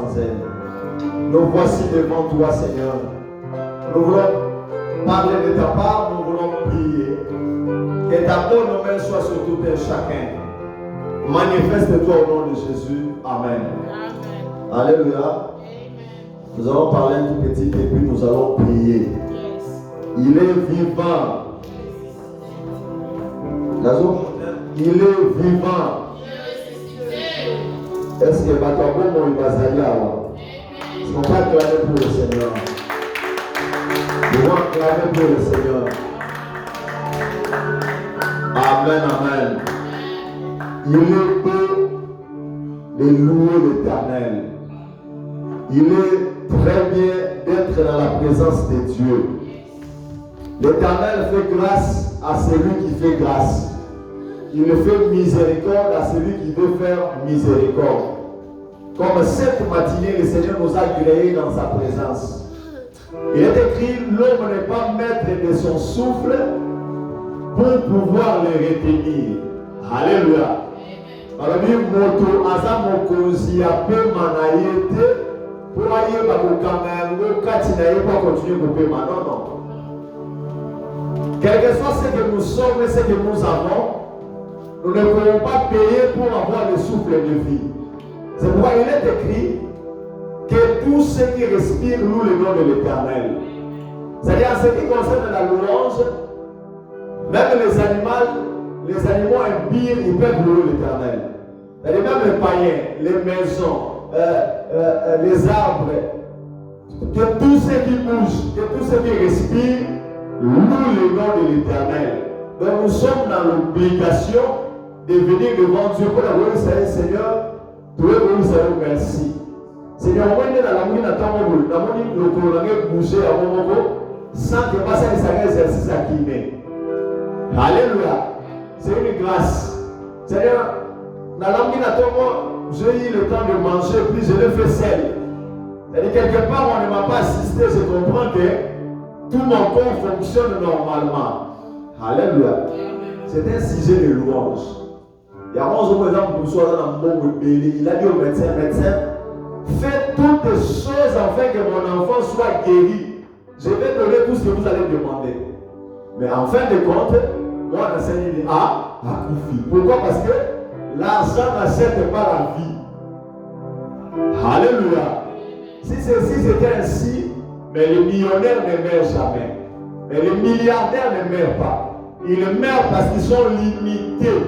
sans elle. Nous voici devant toi, Seigneur. Nous voulons parler de ta part, nous voulons prier. Que ta bonne main soit sur tout un chacun. Manifeste-toi au nom de Jésus. Amen. Amen. Alléluia. Amen. Nous allons parler un tout petit peu, puis nous allons prier. Yes. Il est vivant. Il est vivant. Est-ce que Batabomo il va s'allier alors? On va acclamer pour le Seigneur. On va acclamer pour le Seigneur. Amen, amen. Il est beau de louer l'Éternel. Il est très bien d'être dans la présence de Dieu. L'Éternel fait grâce à celui qui fait grâce. Il fait miséricorde à celui qui veut faire miséricorde. Comme cette matinée, le Seigneur nous a créés dans sa présence. Il est écrit, l'homme n'est pas maître de son souffle pour pouvoir le retenir. Alléluia. Alors, moto azamokozi ape manayete pour aller bakokango katinaye pour continuer de payer. Non, non. Quel que soit ce que nous sommes et ce que nous avons, nous ne pouvons pas payer pour avoir le souffle de vie. C'est pourquoi il est écrit que tous ceux qui respirent louent le nom de l'Éternel. C'est-à-dire en ce qui concerne la louange, même les animaux impurs, ils peuvent louer l'Éternel. C'est-à-dire même les païens, les maisons, les arbres, que tous ceux qui bougent, que tous ceux qui respirent louent le nom de l'Éternel. Donc nous sommes dans l'obligation de venir devant Dieu pour avoir le Seigneur. Tu veux vous dire merci. Seigneur, moi je suis dans la mouille d'attendre le colonel bouger à mon moment sans que passe un exercice à qui met. Alléluia. C'est une grâce. Seigneur, dans la mouille d'attendre, j'ai eu le temps de manger, puis je l'ai fait seul. C'est-à-dire quelque part on ne m'a pas assisté, je comprends que tout mon corps fonctionne normalement. Alléluia. C'est un sujet de louange. Il y a 11 par exemple pour soi dans mon monde béni. Il a dit au médecin, faites toutes les choses afin que mon enfant soit guéri. Je vais donner tout ce que vous allez demander. Mais en fin de compte, moi l'enseignant dit Koufi. Pourquoi? Parce que l'argent n'achète pas la vie. Alléluia. Si ceci c'était ainsi, mais les millionnaires ne meurent jamais. Mais les milliardaires ne meurent pas. Ils meurent parce qu'ils sont limités.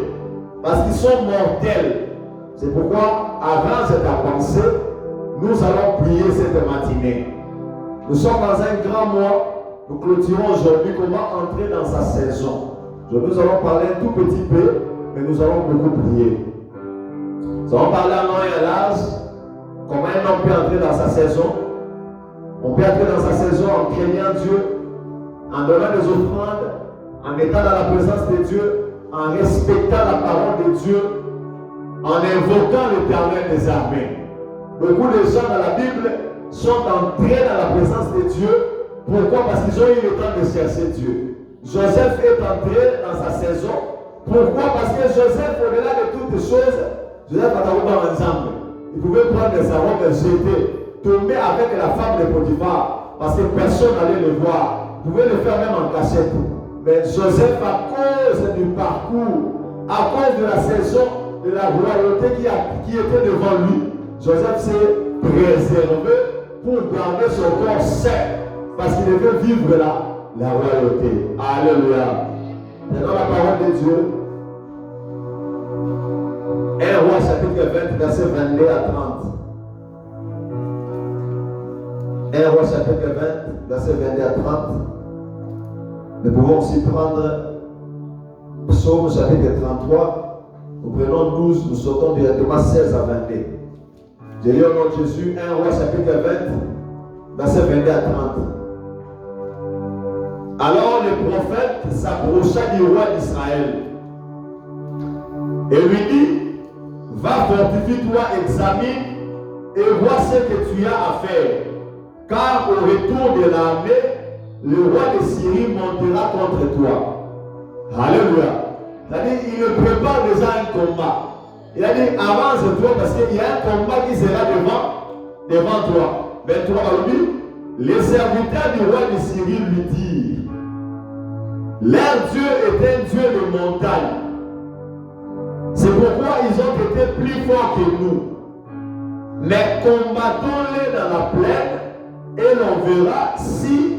Parce qu'ils sont mortels. C'est pourquoi, avant cette pensée, nous allons prier cette matinée. Nous sommes dans un grand mois. Nous clôturons aujourd'hui comment entrer dans sa saison. Aujourd'hui, nous allons parler un tout petit peu, mais nous allons beaucoup prier. Nous allons parler à long et à large. Comment un homme peut entrer dans sa saison. On peut entrer dans sa saison en craignant Dieu, en donnant des offrandes, en étant dans la présence de Dieu, en respectant la parole de Dieu, en invoquant l'Éternel des armées. Beaucoup de gens dans la Bible sont entrés dans la présence de Dieu. Pourquoi? Parce qu'ils ont eu le temps de chercher Dieu. Joseph est entré dans sa saison. Pourquoi? Parce que Joseph, au-delà de toutes choses, Joseph a trouvé dans ensemble. Il pouvait prendre sa robe et jeter, tomber avec la femme de Potiphar, parce que personne n'allait le voir. Il pouvait le faire même en cachette. Mais Joseph, à cause du parcours, à cause de la saison, de la royauté qui était devant lui, Joseph s'est préservé pour garder son corps sain, parce qu'il devait vivre la royauté. Alléluia. Maintenant la parole de Dieu. 1 Roi chapitre 20, verset 22 à 30. 1 Roi chapitre 20, verset 22 à 30. Nous pouvons aussi prendre Psaume chapitre 33. Nous prenons 12, nous sautons directement 16 à 22. Je lis au nom de Jésus, 1 Roi chapitre 20, verset 22 à 30. Alors le prophète s'approcha du roi d'Israël et lui dit, va fortifie-toi, examine et vois ce que tu as à faire. Car au retour de l'armée, le roi de Syrie montera contre toi. Alléluia. C'est-à-dire, il prépare déjà un combat. Il a dit, avance-toi parce qu'il y a un combat qui sera devant. devant toi. 23, on dit, les serviteurs du roi de Syrie lui dirent, leur Dieu est un Dieu de montagne. C'est pourquoi ils ont été plus forts que nous. Mais combattons-les dans la plaine et l'on verra si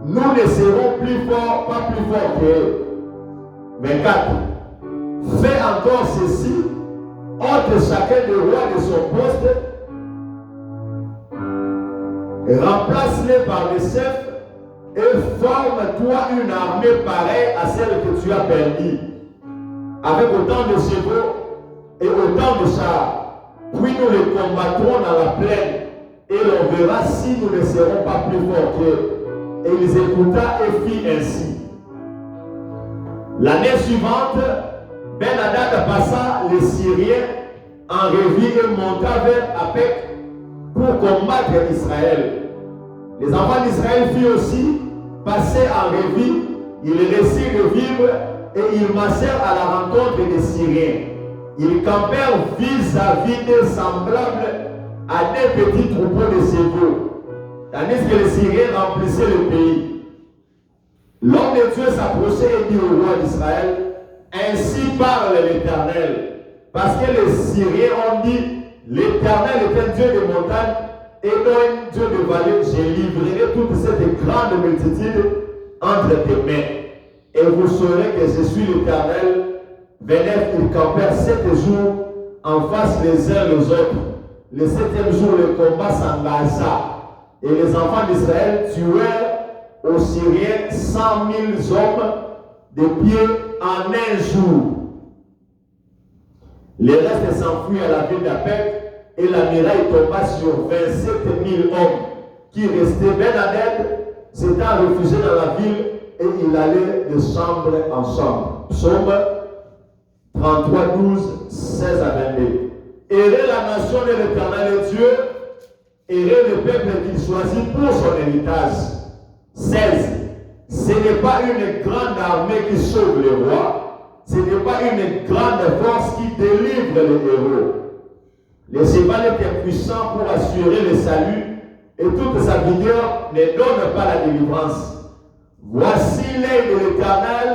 nous ne serons plus forts, pas plus forts qu'eux. 24. Fais encore ceci, ôte chacun des rois de son poste, et remplace-les par des chefs, et forme-toi une armée pareille à celle que tu as perdue, avec autant de chevaux et autant de chars. Puis nous les combattrons dans la plaine, et l'on verra si nous ne serons pas plus forts qu'eux. Et ils écouta et fit ainsi. L'année suivante, Ben-Hadad passa les Syriens en revue et monta vers Apec pour combattre Israël. Les enfants d'Israël firent aussi passer en revue, ils réussirent de vivre et ils marchèrent à la rencontre des Syriens. Ils campèrent vis-à-vis d'eux semblables à des petits troupeaux de chevaux, tandis que les Syriens remplissaient le pays. L'homme de Dieu s'approchait et dit au roi d'Israël, ainsi parle l'Éternel, parce que les Syriens ont dit, l'Éternel est un Dieu de montagne et non un Dieu de vallée. Je livrerai toute cette grande multitude entre tes mains. Et vous saurez que je suis l'Éternel. Venez, ils campèrent 7 jours en face les uns les autres. Le 7e jour, le combat s'engagea. Et les enfants d'Israël tuèrent aux Syriens 100 000 hommes de pied en un jour. Les restes s'enfuirent à la ville d'Apec et la muraille tomba sur 27 000 hommes qui restaient. Ben-Hadad s'était réfugié dans la ville et il allait de chambre en chambre. Psaume 33, 12, 16 à 22. Errez la nation de l'Éternel Dieu, errez le peuple qu'il choisit pour son héritage. 16. Ce n'est pas une grande armée qui sauve le roi, ce n'est pas une grande force qui délivre les héros. Le cheval est puissant pour assurer le salut et toute sa vigueur ne donne pas la délivrance. Voici l'œil de l'Éternel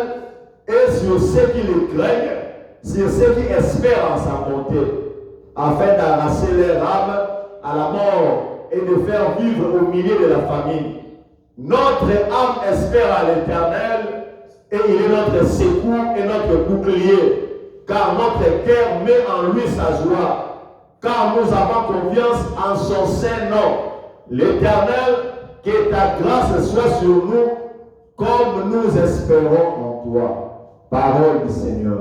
et sur ceux qui le craignent, sur ceux qui espèrent en sa bonté, afin d'arracher leur âme à la mort et de faire vivre au milieu de la famine. Notre âme espère à l'Éternel et il est notre secours et notre bouclier, car notre cœur met en lui sa joie, car nous avons confiance en son saint nom. L'Éternel, que ta grâce soit sur nous, comme nous espérons en toi. Parole du Seigneur.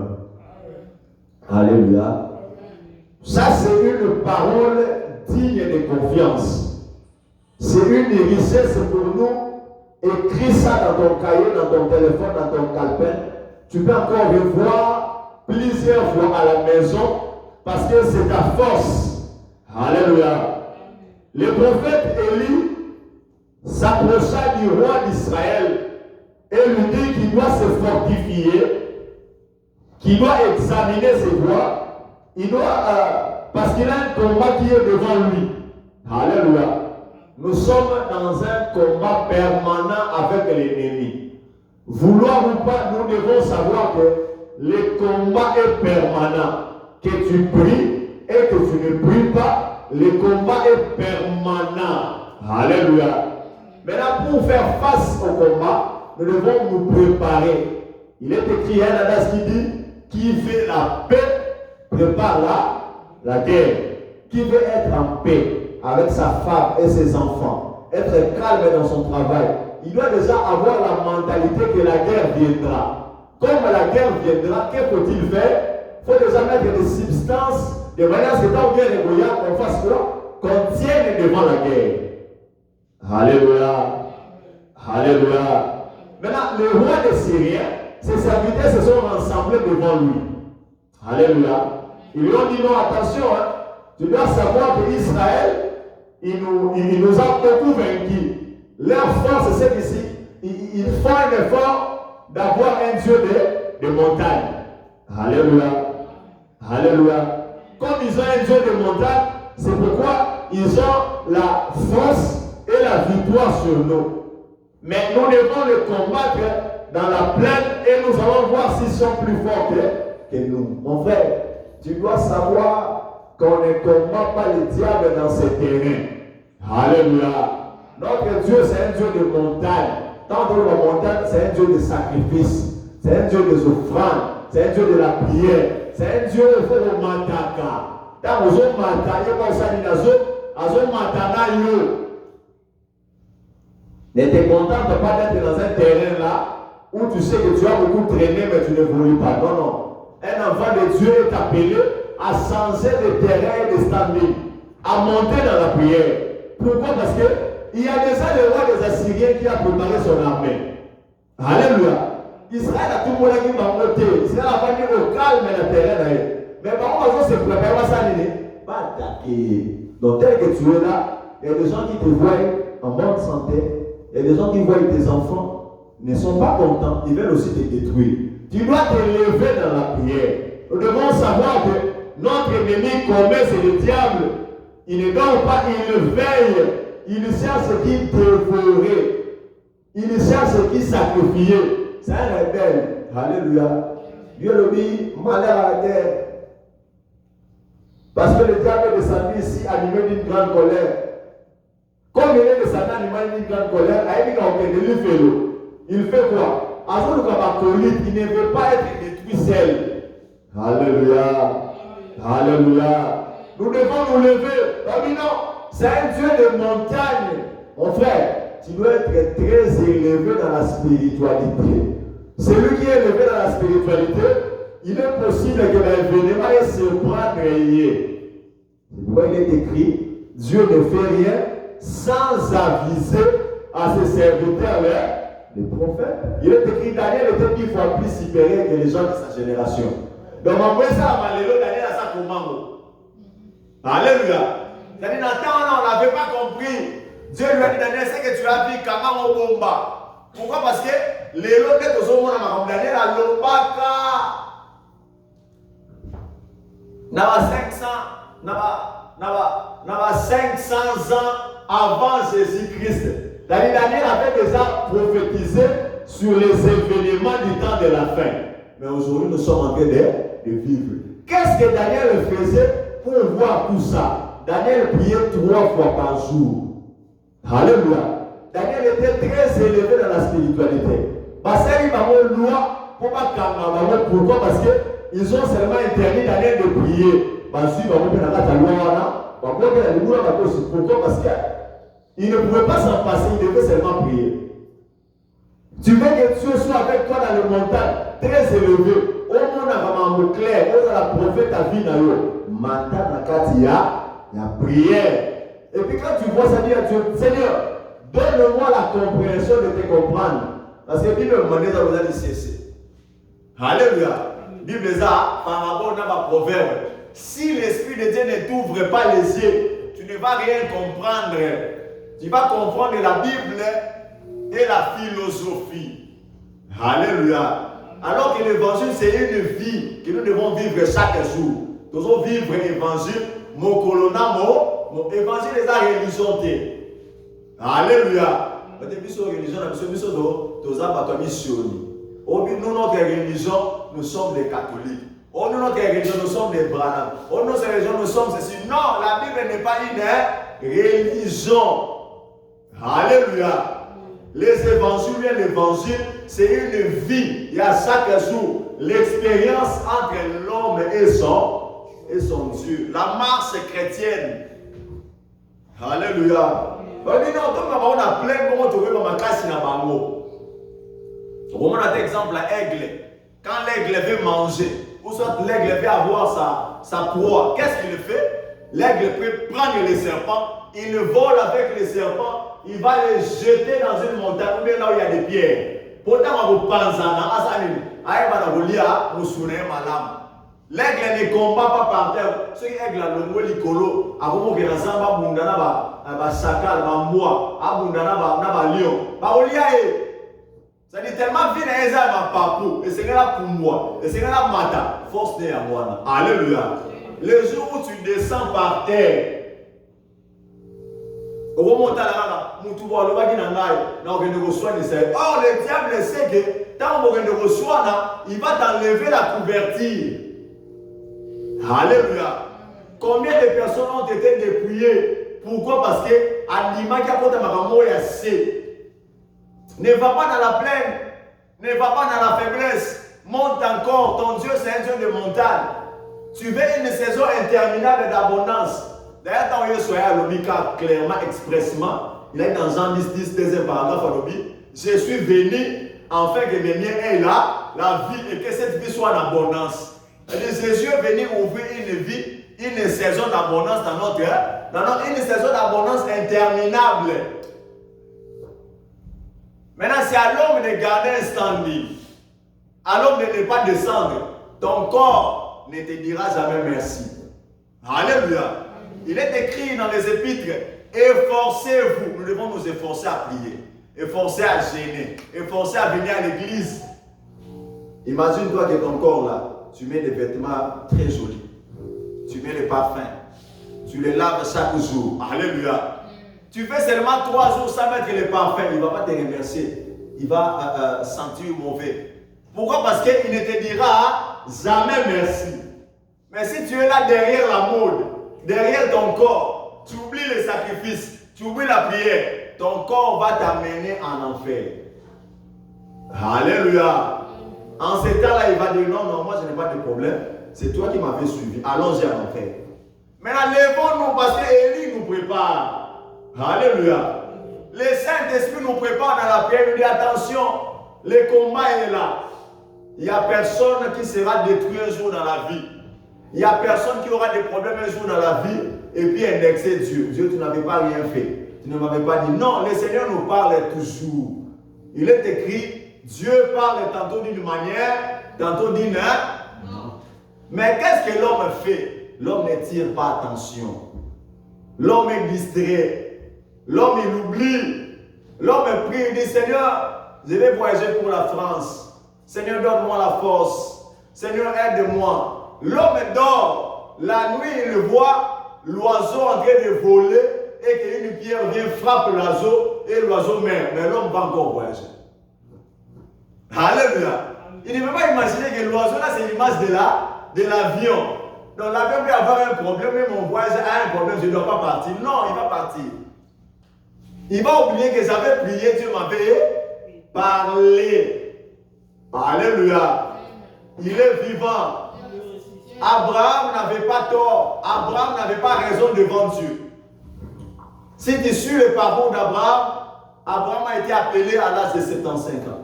Alléluia. Ça, c'est une parole digne de confiance. C'est une richesse pour nous. Écris ça dans ton cahier, dans ton téléphone, dans ton calepin. Tu peux encore revoir plusieurs fois à la maison parce que c'est ta force. Alléluia. Le prophète Élie s'approcha du roi d'Israël et lui dit qu'il doit se fortifier, qu'il doit examiner ses voies. Il doit, parce qu'il a un combat qui est devant lui. Alléluia. Nous sommes dans un combat permanent avec l'ennemi. Vouloir ou pas, nous devons savoir que le combat est permanent. Que tu pries et que tu ne pries pas, le combat est permanent. Alléluia. Maintenant, pour faire face au combat, nous devons nous préparer. Il est écrit un adage qui dit, qui fait la paix prépare la guerre. Qui veut être en paix avec sa femme et ses enfants, être calme dans son travail, il doit déjà avoir la mentalité que la guerre viendra. Comme la guerre viendra, que faut-il faire? Il faut déjà mettre des substances de manière à ce que quand guerre est brouillard, qu'on fasse quoi? Qu'on tienne devant la guerre. Alléluia. Alléluia. Maintenant, le roi des Syriens, ses serviteurs se sont rassemblés devant lui. Alléluia. Ils lui ont dit non, attention, hein. Tu dois savoir qu'Israël, il nous a beaucoup vaincus. Leur force, c'est qu'ici, ils font un effort d'avoir un Dieu de montagne. Alléluia. Alléluia. Comme ils ont un Dieu de montagne, c'est pourquoi ils ont la force et la victoire sur nous. Mais nous devons les combattre dans la plaine et nous allons voir s'ils sont plus forts que nous. Mon frère, tu dois savoir qu'on ne combat pas le diable dans ces terrains. Alléluia. Notre Dieu, c'est un Dieu de montagne. Tant que la montagne, c'est un Dieu de sacrifice. C'est un Dieu des offrandes. C'est un Dieu de la prière. C'est un Dieu qui fait le mataka. Tant que vous avez mataka, vous avez mataka. Ne te contente pas d'être dans un terrain là où tu sais que tu as beaucoup traîné mais tu ne voulais pas. Non, non. Un enfant de Dieu est appelé à changer de terrain et de standing, à monter dans la prière. Pourquoi? Parce que il y a déjà le roi des Assyriens qui a préparé son armée. Alléluia. Israël a tout le monde qui va monter. Israël a pas dit au calme le terrain. Mais par contre, se préparer à ça, pas attaquer. Donc tel que tu es là, il y a des gens qui te voient en bonne santé. Il y a des gens qui voient tes enfants ne sont pas contents, ils veulent aussi te détruire. Tu dois te lever dans la prière. Nous devons savoir que notre ennemi commet, c'est le diable. Il ne dort pas, il veille. Il cherche ce qui dévorer. Il cherche ce qui sacrifier. C'est un rebelle. Alléluia. Dieu le dit, malheur à la terre. Parce que le diable est descendu ici animé d'une grande colère. Comme il est descendu animé d'une grande colère, il fait quoi? Il ne veut pas être détruit seul. Alléluia. Alléluia. Nous devons nous lever. Non, c'est un Dieu de montagne. Mon frère, tu dois être très élevé dans la spiritualité. Celui qui est élevé dans la spiritualité, il est possible que l'événement se prenne. C'est pourquoi il est écrit, Dieu ne fait rien sans aviser à ses serviteurs, les prophètes. Il est écrit, Daniel était 10 fois plus supérieur que les gens de sa génération. Donc, en vrai, ça, Daniel a ça comment? Alléluia. C'est-à-dire, on n'avait pas compris. Dieu lui a dit, Daniel, c'est que tu as vu comment on bomba. Pourquoi? Parce que les lots de ton monde, Daniel a lombaka. N'ava 500 ans avant Jésus-Christ. Daniel avait déjà prophétisé sur les événements du temps de la fin. Mais aujourd'hui, nous sommes en train de vivre. Qu'est-ce que Daniel faisait pour voir tout ça? Daniel priait 3 fois par jour. Alléluia. Daniel était très élevé dans la spiritualité. Parce qu'il y a une loi pour pas calmer. Pourquoi? Parce qu'ils ont seulement interdit Daniel de prier. Parce qu'il pourquoi? Parce qu'il ne pouvait pas s'en passer, il devait seulement prier. Tu veux que Dieu soit avec toi dans le montagne, très élevé. Au monde a vraiment clair, au la prophète a vu dans l'eau. Maintenant, il y a prière. Et puis quand tu vois ça, dire à Dieu, Seigneur, donne-moi la compréhension de te comprendre. Parce que la Bible me demande vous allez cesser. Alléluia. La Bible est là, par rapport à ma proverbe. Si l'Esprit de Dieu ne t'ouvre pas les yeux, tu ne vas rien comprendre. Tu vas comprendre la Bible et la philosophie. Alléluia. Alors que l'évangile, c'est une vie que nous devons vivre chaque jour. Nous devons vivre l'évangile. Mon colonna, mon évangile est la religion. Alléluia. Nous, notre religion, nous sommes des catholiques. Oh, nous, notre religion, nous sommes des branhams. Oh, notre religion, nous sommes ceci. Non, la Bible n'est pas une religion. Alléluia. Les évangiles, l'évangile, c'est une vie. Il y a chaque jour l'expérience entre l'homme et son Dieu. La marche chrétienne. Alléluia. On a plein de monde dans ma casse na bango. On a exemple l'aigle. Quand l'aigle veut manger, ou soit l'aigle veut avoir sa proie, qu'est-ce qu'il fait? L'aigle peut prendre les serpents, il vole avec les serpents, il va les jeter dans une montagne ou bien là où il y a des pierres. Pourtant, on va l'aigle ne combat pas par terre. Ce qui est l'aigle, c'est l'icolo. Avant que les gens ba chacal, ba moi, ba lion. Ba olia ça dit tellement vite les gens ba papou. Et c'est là pour moi. Et c'est là mata. Force n'est à moi. Alléluia. Le jour où tu descends par terre, Or, le diable sait que tant que tu reçois, il va t'enlever la couverture. Alléluia. Combien de personnes ont été dépouillées? Pourquoi? Parce que ne va pas dans la plaine, ne va pas dans la faiblesse. Monte encore. Ton Dieu, c'est un Dieu de montagne. Tu veux une saison interminable d'abondance. D'ailleurs, quand il est à l'Obika, clairement, expressement, il est dans Jean 10, deuxième paragraphe à l'Obi. Je suis venu afin que mes miens aient là la vie et que cette vie soit en abondance. Jésus est venu ouvrir une vie, une saison d'abondance dans notre cœur, une saison d'abondance interminable. Maintenant, c'est à l'homme de garder un standing, à l'homme de ne pas descendre. Ton corps ne te dira jamais merci. Alléluia. Il est écrit dans les épîtres, efforcez-vous. Nous devons nous efforcer à prier, efforcer à gêner, efforcer à venir à l'église. Imagine-toi que ton corps là, tu mets des vêtements très jolis, tu mets les parfums, tu les laves chaque jour. Alléluia. Tu fais seulement 3 jours sans mettre les parfums, il ne va pas te remercier. Il va sentir mauvais. Pourquoi? Parce qu'il ne te dira jamais merci. Mais si tu es là derrière la mode, derrière ton corps, tu oublies les sacrifices, tu oublies la prière, ton corps va t'amener en enfer. Alléluia. En ce temps-là, il va dire non, moi je n'ai pas de problème. C'est toi qui m'avais suivi. Allons-y en enfer. Maintenant, levons-nous parce qu'Élie nous prépare. Alléluia. Le Saint-Esprit nous prépare dans la prière. Il dit attention, le combat est là. Il n'y a personne qui sera détruit un jour dans la vie. Il n'y a personne qui aura des problèmes un jour dans la vie et puis indexer Dieu. Dieu, tu n'avais pas rien fait. Tu ne m'avais pas dit. Non, le Seigneur nous parle toujours. Il est écrit, Dieu parle tantôt d'une manière, tantôt d'une autre. Mais qu'est-ce que l'homme fait? L'homme ne tire pas attention. L'homme est distrait. L'homme, il oublie. L'homme prie, il dit, Seigneur, je vais voyager pour la France. Seigneur, donne-moi la force. Seigneur, aide-moi. L'homme dort. La nuit, il voit l'oiseau en train de voler et qu'une pierre vient frapper l'oiseau et l'oiseau meurt. Mais l'homme va encore voyager. Alléluia. Il ne peut pas imaginer que l'oiseau, là, c'est l'image de l'avion. Donc l'avion peut avoir un problème, même mon voyage a un problème, je ne dois pas partir. Non, il va partir. Il va oublier que j'avais prié, Dieu m'avait parlé. Alléluia. Il est vivant. Abraham n'avait pas tort. Abraham n'avait pas raison devant Dieu. Si tu suis le parcours d'Abraham, Abraham a été appelé à l'âge de 75 ans.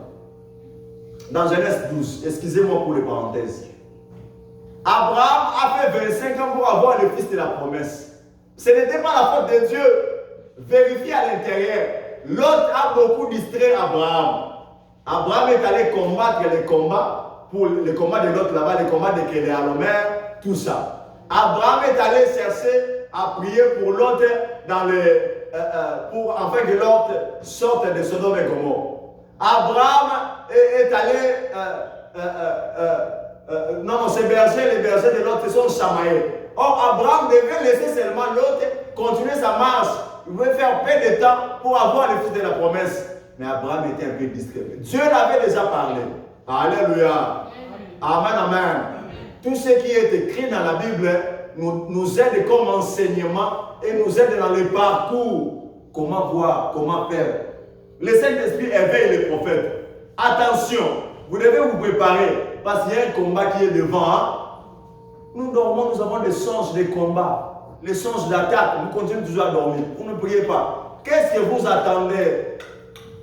Dans Genèse 12, excusez-moi pour les parenthèses. Abraham a fait 25 ans pour avoir le fils de la promesse. Ce n'était pas la faute de Dieu. Vérifiez à l'intérieur. L'autre a beaucoup distrait Abraham. Abraham est allé combattre les combats, pour le combat de l'autre là-bas, le combat de Kéléalomer, tout ça. Abraham est allé chercher à prier pour l'autre pour afin que l'autre sorte de Sodome et Gomorrhe. Abraham est allé non, ces bergers, les bergers de l'autre sont chamaillés. Or, Abraham devait laisser seulement l'autre continuer sa marche. Il voulait faire peu de temps pour avoir le fils de la promesse. Mais Abraham était un peu distrait. Dieu l'avait déjà parlé. Alléluia. Amen, amen. Tout ce qui est écrit dans la Bible nous aide comme enseignement et nous aide dans le parcours. Comment voir, comment faire. Le Saint-Esprit éveille les prophètes. Attention, vous devez vous préparer parce qu'il y a un combat qui est devant. Hein? Nous dormons, nous avons des songes de combat. Les songes d'attaque, nous continuons toujours à dormir. Vous ne priez pas. Qu'est-ce que vous attendez?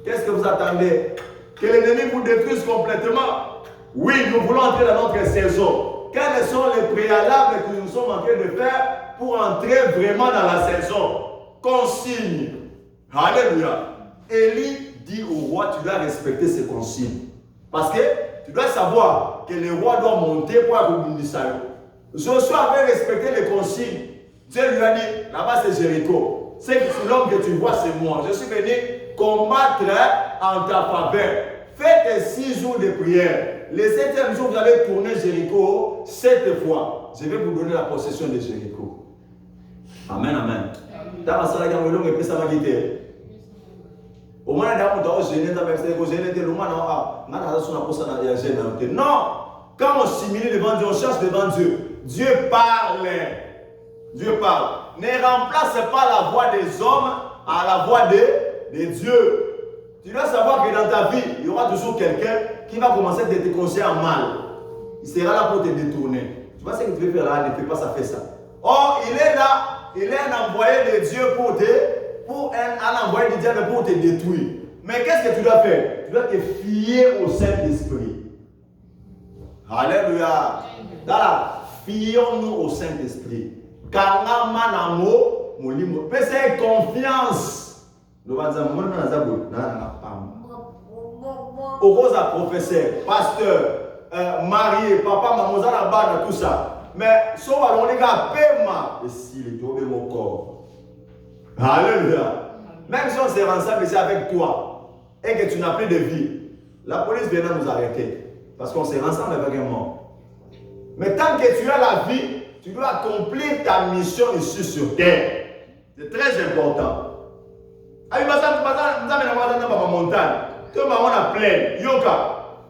Qu'est-ce que vous attendez? Que l'ennemi vous détruise complètement? Oui, nous voulons entrer dans notre saison. Quels sont les préalables que nous sommes en train de faire pour entrer vraiment dans la saison? Consigne. Alléluia. Élie dit au roi, tu dois respecter ces consignes. Parce que tu dois savoir que le roi doit monter pour accomplir ça. Josué avait respecté les consignes. Dieu lui a dit, là-bas c'est Jéricho. C'est l'homme que tu vois, c'est moi. Je suis venu combattre en ta faveur. Faites 6 jours de prière. Le 7e jour, vous allez tourner Jéricho 7 fois. Je vais vous donner la possession de Jéricho. Amen, amen. Dans la salle, il y a un peu de quitter. Au moins, il y a un peu de gêné, non, quand on s'humilie devant Dieu, on cherche devant Dieu. Dieu parle. Dieu parle. Ne remplace pas la voix des hommes à la voix de Dieu. Tu dois savoir que dans ta vie, il y aura toujours quelqu'un qui va commencer à te conseiller en mal. Il sera là pour te détourner. Tu vois ce que tu veux faire là, ne fais pas ça, fais ça. Or, il est là, il est un envoyé de Dieu pour un envoyé de diable pour te détruire. Mais qu'est-ce que tu dois faire? Tu dois te fier au Saint-Esprit. Alléluia. Fions-nous au Saint-Esprit. Kangamanamo, molimo. Fais confiance. Nous allons dire, au cause à professeur, pasteur, marié, papa, maman, tout ça. Mais si on est gars, paiement, et si il est mon corps. Alléluia. Même si on s'est ensemble ici avec toi et que tu n'as plus de vie, la police viendra nous arrêter parce qu'on s'est ensemble avec un mort. Mais tant que tu as la vie, tu dois accomplir ta mission ici sur terre. C'est très important.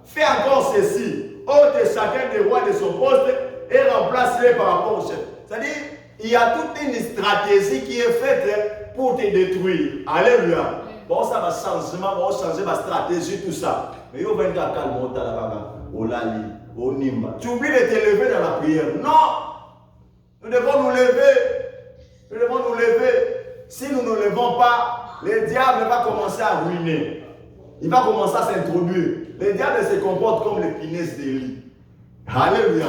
Fais encore ceci. Ôte chacun des rois de son poste et remplace-les par rapport au chef. C'est-à-dire, il y a toute une stratégie qui est faite pour te détruire. Alléluia. Bon, ça va changement, va changer ma stratégie, tout ça. Mais il va venir à calme, au lali, au nimba. Tu oublies de te lever dans la prière. Non. Nous devons nous lever. Nous devons nous lever. Si nous ne nous levons pas, le diable va commencer à ruiner. Il va commencer à s'introduire. Le diable se comporte comme les punaises de lit. Alléluia.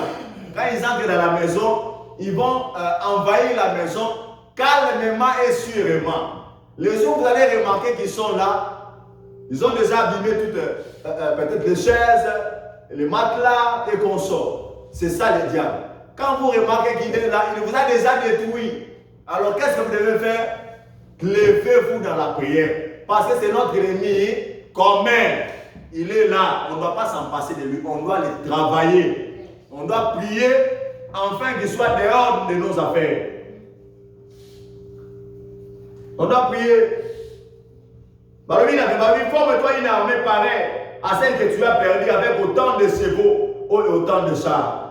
Quand ils entrent dans la maison, ils vont envahir la maison calmement et sûrement. Les jours, vous allez remarquer qu'ils sont là. Ils ont déjà abîmé toutes peut-être les chaises, les matelas et consorts. C'est ça le diable. Quand vous remarquez qu'il est là, il vous a déjà détruit. Alors qu'est-ce que vous devez faire? Levez-vous dans la prière. Parce que c'est notre ennemi commun. Il est là. On ne doit pas s'en passer de lui. On doit le travailler. On doit prier afin qu'il soit dehors de nos affaires. On doit prier. Forme-toi une armée pareille à celle que tu as perdue avec autant de chevaux ou autant de chars.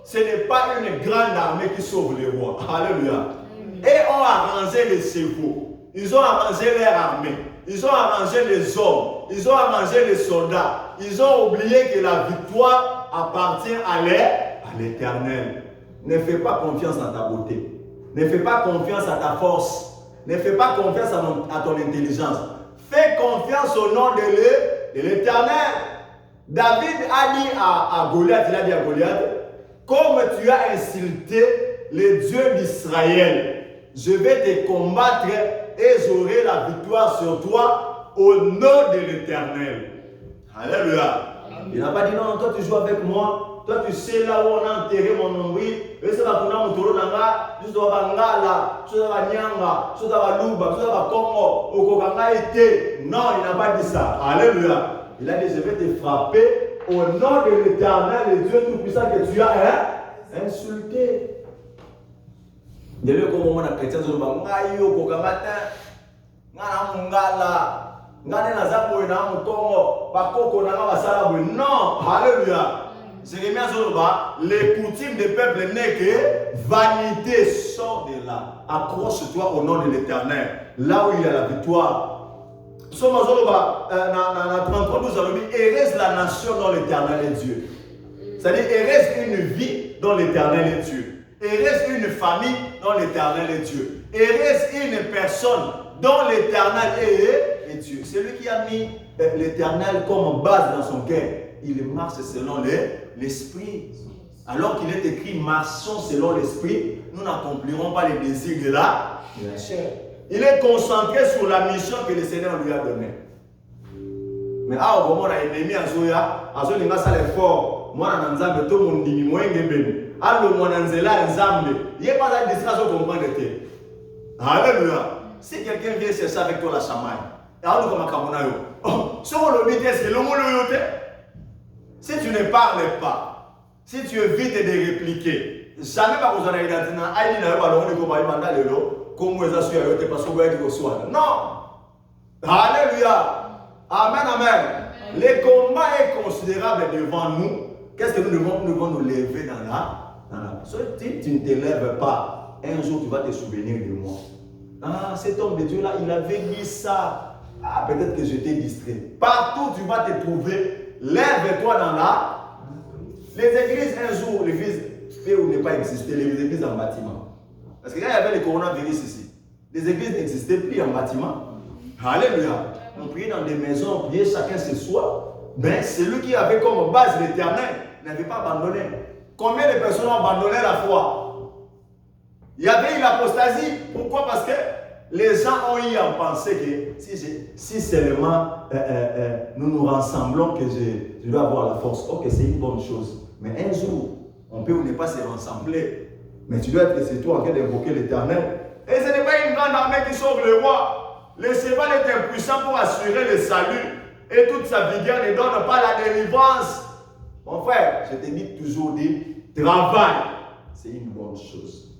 Ce n'est pas une grande armée qui sauve les rois. Alléluia. Et ont arrangé les chevaux. Ils ont arrangé leur armée. Ils ont arrangé les hommes. Ils ont arrangé les soldats. Ils ont oublié que la victoire appartient à l'Éternel. Ne fais pas confiance à ta beauté. Ne fais pas confiance à ta force. Ne fais pas confiance à ton intelligence. Fais confiance au nom de l'Éternel. David a dit à Goliath, il a dit à Goliath, comme tu as insulté les dieux d'Israël, je vais te combattre et j'aurai la victoire sur toi au nom de l'Éternel. Alléluia. Il n'a pas dit non, toi tu joues avec moi. Toi, tu sais là où on a enterré mon nombril. Et c'est pas qu'on a mon tour là, juste dans la ngala, juste dans la nyanga, juste dans la louba, juste dans la congo, au kokanga été. Non, il n'a pas dit ça. Alléluia. Il a dit, je vais te frapper au nom de l'Éternel, le Dieu Tout-Puissant que tu as insulté. De lui, comme on a chrétien, je vais ngaï au kokanga, ngana mungala. Non, alléluia. Les coutumes du peuple n'est que vanité. Sors de là. Accroche-toi au nom de l'Éternel. Là où il y a la victoire. Somme dans 33, nous allons dire, héresse la nation dont l'Éternel est Dieu. C'est-à-dire, héresse une vie dont l'Éternel est Dieu. Héresse une famille dont l'Éternel est Dieu. Héresse une personne dont l'Éternel est Dieu. C'est lui qui a mis l'Éternel comme base dans son cœur. Il marche selon l'esprit. Alors qu'il est écrit, marchons selon l'esprit, nous n'accomplirons pas les désirs de la chair. Il est concentré sur la mission que le Seigneur lui a donnée. Mais au moment où l'ennemi a joué, il a l'effort. Moi, je suis tout le monde dit, moi, je suis venu. Alors, moi, je suis là, il n'y a pas de distraction pour comprendre. Alléluia. Si quelqu'un vient chercher avec toi la chamaille, alors comme si tu ne parles pas, si tu évites de répliquer, jamais pas besoin d'identité. Aïe, n'a pas le droit de mandat le lot. Comme vous avez su, parce que vous avez dit non. Alléluia. Amen, amen. Le combat est considérable devant nous. Qu'est-ce que nous devons nous lever dans la. Si tu ne te lèves pas, un jour tu vas te souvenir de moi. Ah, cet homme de Dieu là, il avait dit ça. Ah, peut-être que j'étais distrait. Partout tu vas te trouver. Lève-toi dans la. Les églises, un jour, l'église peut ou ne pas exister, les églises en bâtiment. Parce que quand il y avait le coronavirus ici, les églises n'existaient plus en bâtiment. Alléluia. On priait dans des maisons, on priait chacun chez soi. Mais celui qui avait comme base l'Éternel n'avait pas abandonné. Combien de personnes ont abandonné la foi? Il y avait eu l'apostasie. Pourquoi? Parce que les gens ont eu à penser que si seulement nous nous rassemblons, que je dois avoir la force. Ok, c'est une bonne chose. Mais un jour, on peut ou ne pas se rassembler. Mais tu dois être chez toi en train d'invoquer l'Éternel. Et ce n'est pas une grande armée qui sauve le roi. Le cheval est impuissant pour assurer le salut. Et toute sa vigueur ne donne pas la délivrance. Mon frère, je te dis toujours, travail, c'est une bonne chose.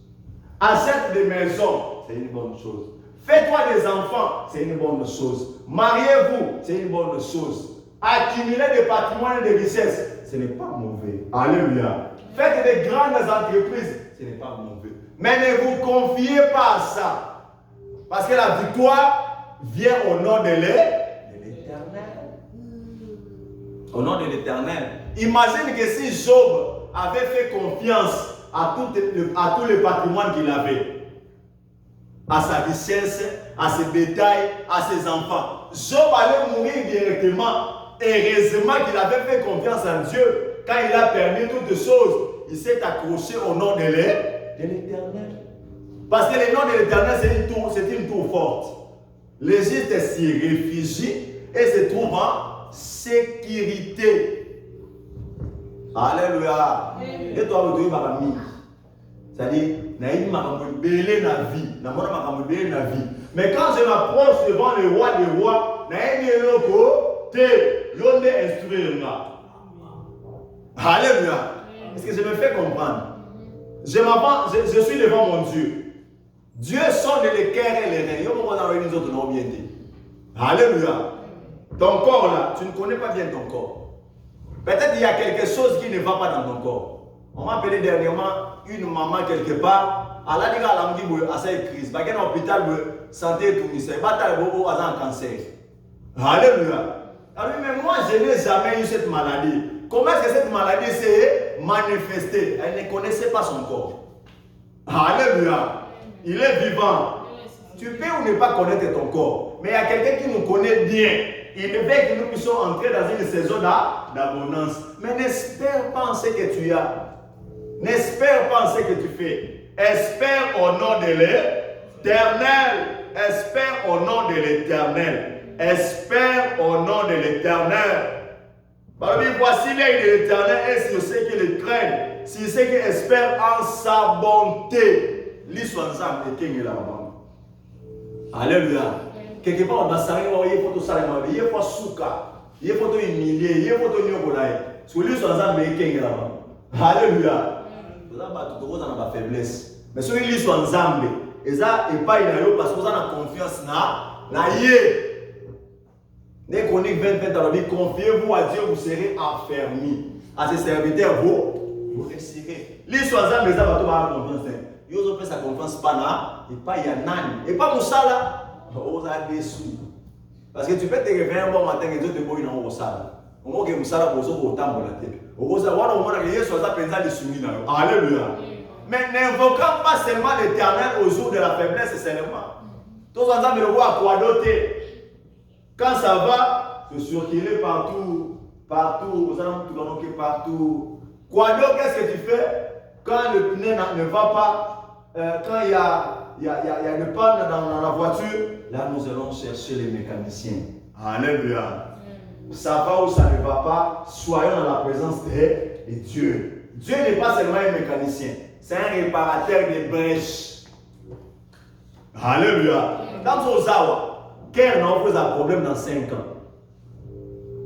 Achète des maisons, c'est une bonne chose. Fais-toi des enfants, c'est une bonne chose. Mariez-vous, c'est une bonne chose. Accumuler des patrimoines et des richesses, ce n'est pas mauvais. Alléluia. Faites des grandes entreprises, ce n'est pas mauvais. Mais ne vous confiez pas à ça. Parce que la victoire vient au nom de l'Éternel. Au nom de l'Éternel. Imagine que si Job avait fait confiance à tous les patrimoines qu'il avait, à sa richesse, à ses bétails, à ses enfants, Job allait mourir directement. Heureusement qu'il avait fait confiance en Dieu. Quand il a perdu toutes choses, il s'est accroché au nom de l'Éternel. Parce que le nom de l'Éternel, c'est une tour forte. Les Justes s'y réfugient et se trouvent en sécurité. Alléluia. Et toi, vous avez mis. C'est-à-dire, il m'a belé la vie. Mais quand je m'approche devant le roi des rois, je vais instruire. Alléluia. Est-ce que je me fais comprendre? Je suis devant mon Dieu. Dieu sonne les cœurs et les reins. Alléluia. Ton corps là, tu ne connais pas bien ton corps. Peut-être qu'il y a quelque chose qui ne va pas dans ton corps. On m'a appelé dernièrement une maman quelque part. Elle a dit qu'elle a une crise. Elle a un hôpital de santé tout ça. Elle a un cancer. Alléluia. Alors, mais moi, je n'ai jamais eu cette maladie. Comment est-ce que cette maladie s'est manifestée? Elle ne connaissait pas son corps. Alléluia. Il est vivant. Tu peux ou ne pas connaître ton corps. Mais il y a quelqu'un qui nous connaît bien. Il veut que nous puissions entrer dans une saison d'abondance. Mais n'espère pas en ce que tu as. N'espère pas en ce que tu fais. Espère au nom de l'Éternel. Espère au nom de l'Éternel. Espère au nom de l'Éternel. Voici l'œil de l'Éternel et sur ceux qui le craignent, sur ceux qui espèrent en sa bonté. L'histoire ensemble et qui est là-bas. Alléluia. Quelque part, on va s'arrêter, il faut tout ça, il faut souka, il faut tout humilier, il faut tout nyobolaï. Sur l'histoire ensemble et qui est là-bas. Alléluia. Vous avez tout le monde dans la faiblesse. Mais sur l'histoire ensemble, et ça n'est pas une parce que vous avez confiance na yé. Dès qu'on est 20, confiez-vous à Dieu, vous serez affermis. À ses serviteurs, vous réussirez. L'histoire ensemble, les abattus ont confiance. Ils ont fait sa confiance pas et pas Yanani. Et pas pour ça là, on a déçu. Parce que tu peux te réveiller un bon matin et dire que tu es bon au sale. On voit que vous savez que vous êtes au temps pour la tête. On va voir que les gens sont pensés les soumis. Alléluia. Mais n'invoquons pas seulement l'Éternel au jour de la faiblesse seulement. Tous ensemble le voir quoi d'autre. Quand ça va, se circuler partout, vous allez tout gagner partout. Quoi d'autre, qu'est-ce que tu fais quand le pneu ne va pas, quand il y a une panne dans la voiture, là nous allons chercher les mécaniciens. Alléluia. Ça va ou ça ne va pas, soyons dans la présence de Dieu. Dieu n'est pas seulement un mécanicien, c'est un réparateur des brèches. Alléluia. Dans nos awa, quel n'a pas un problème dans 5 ans?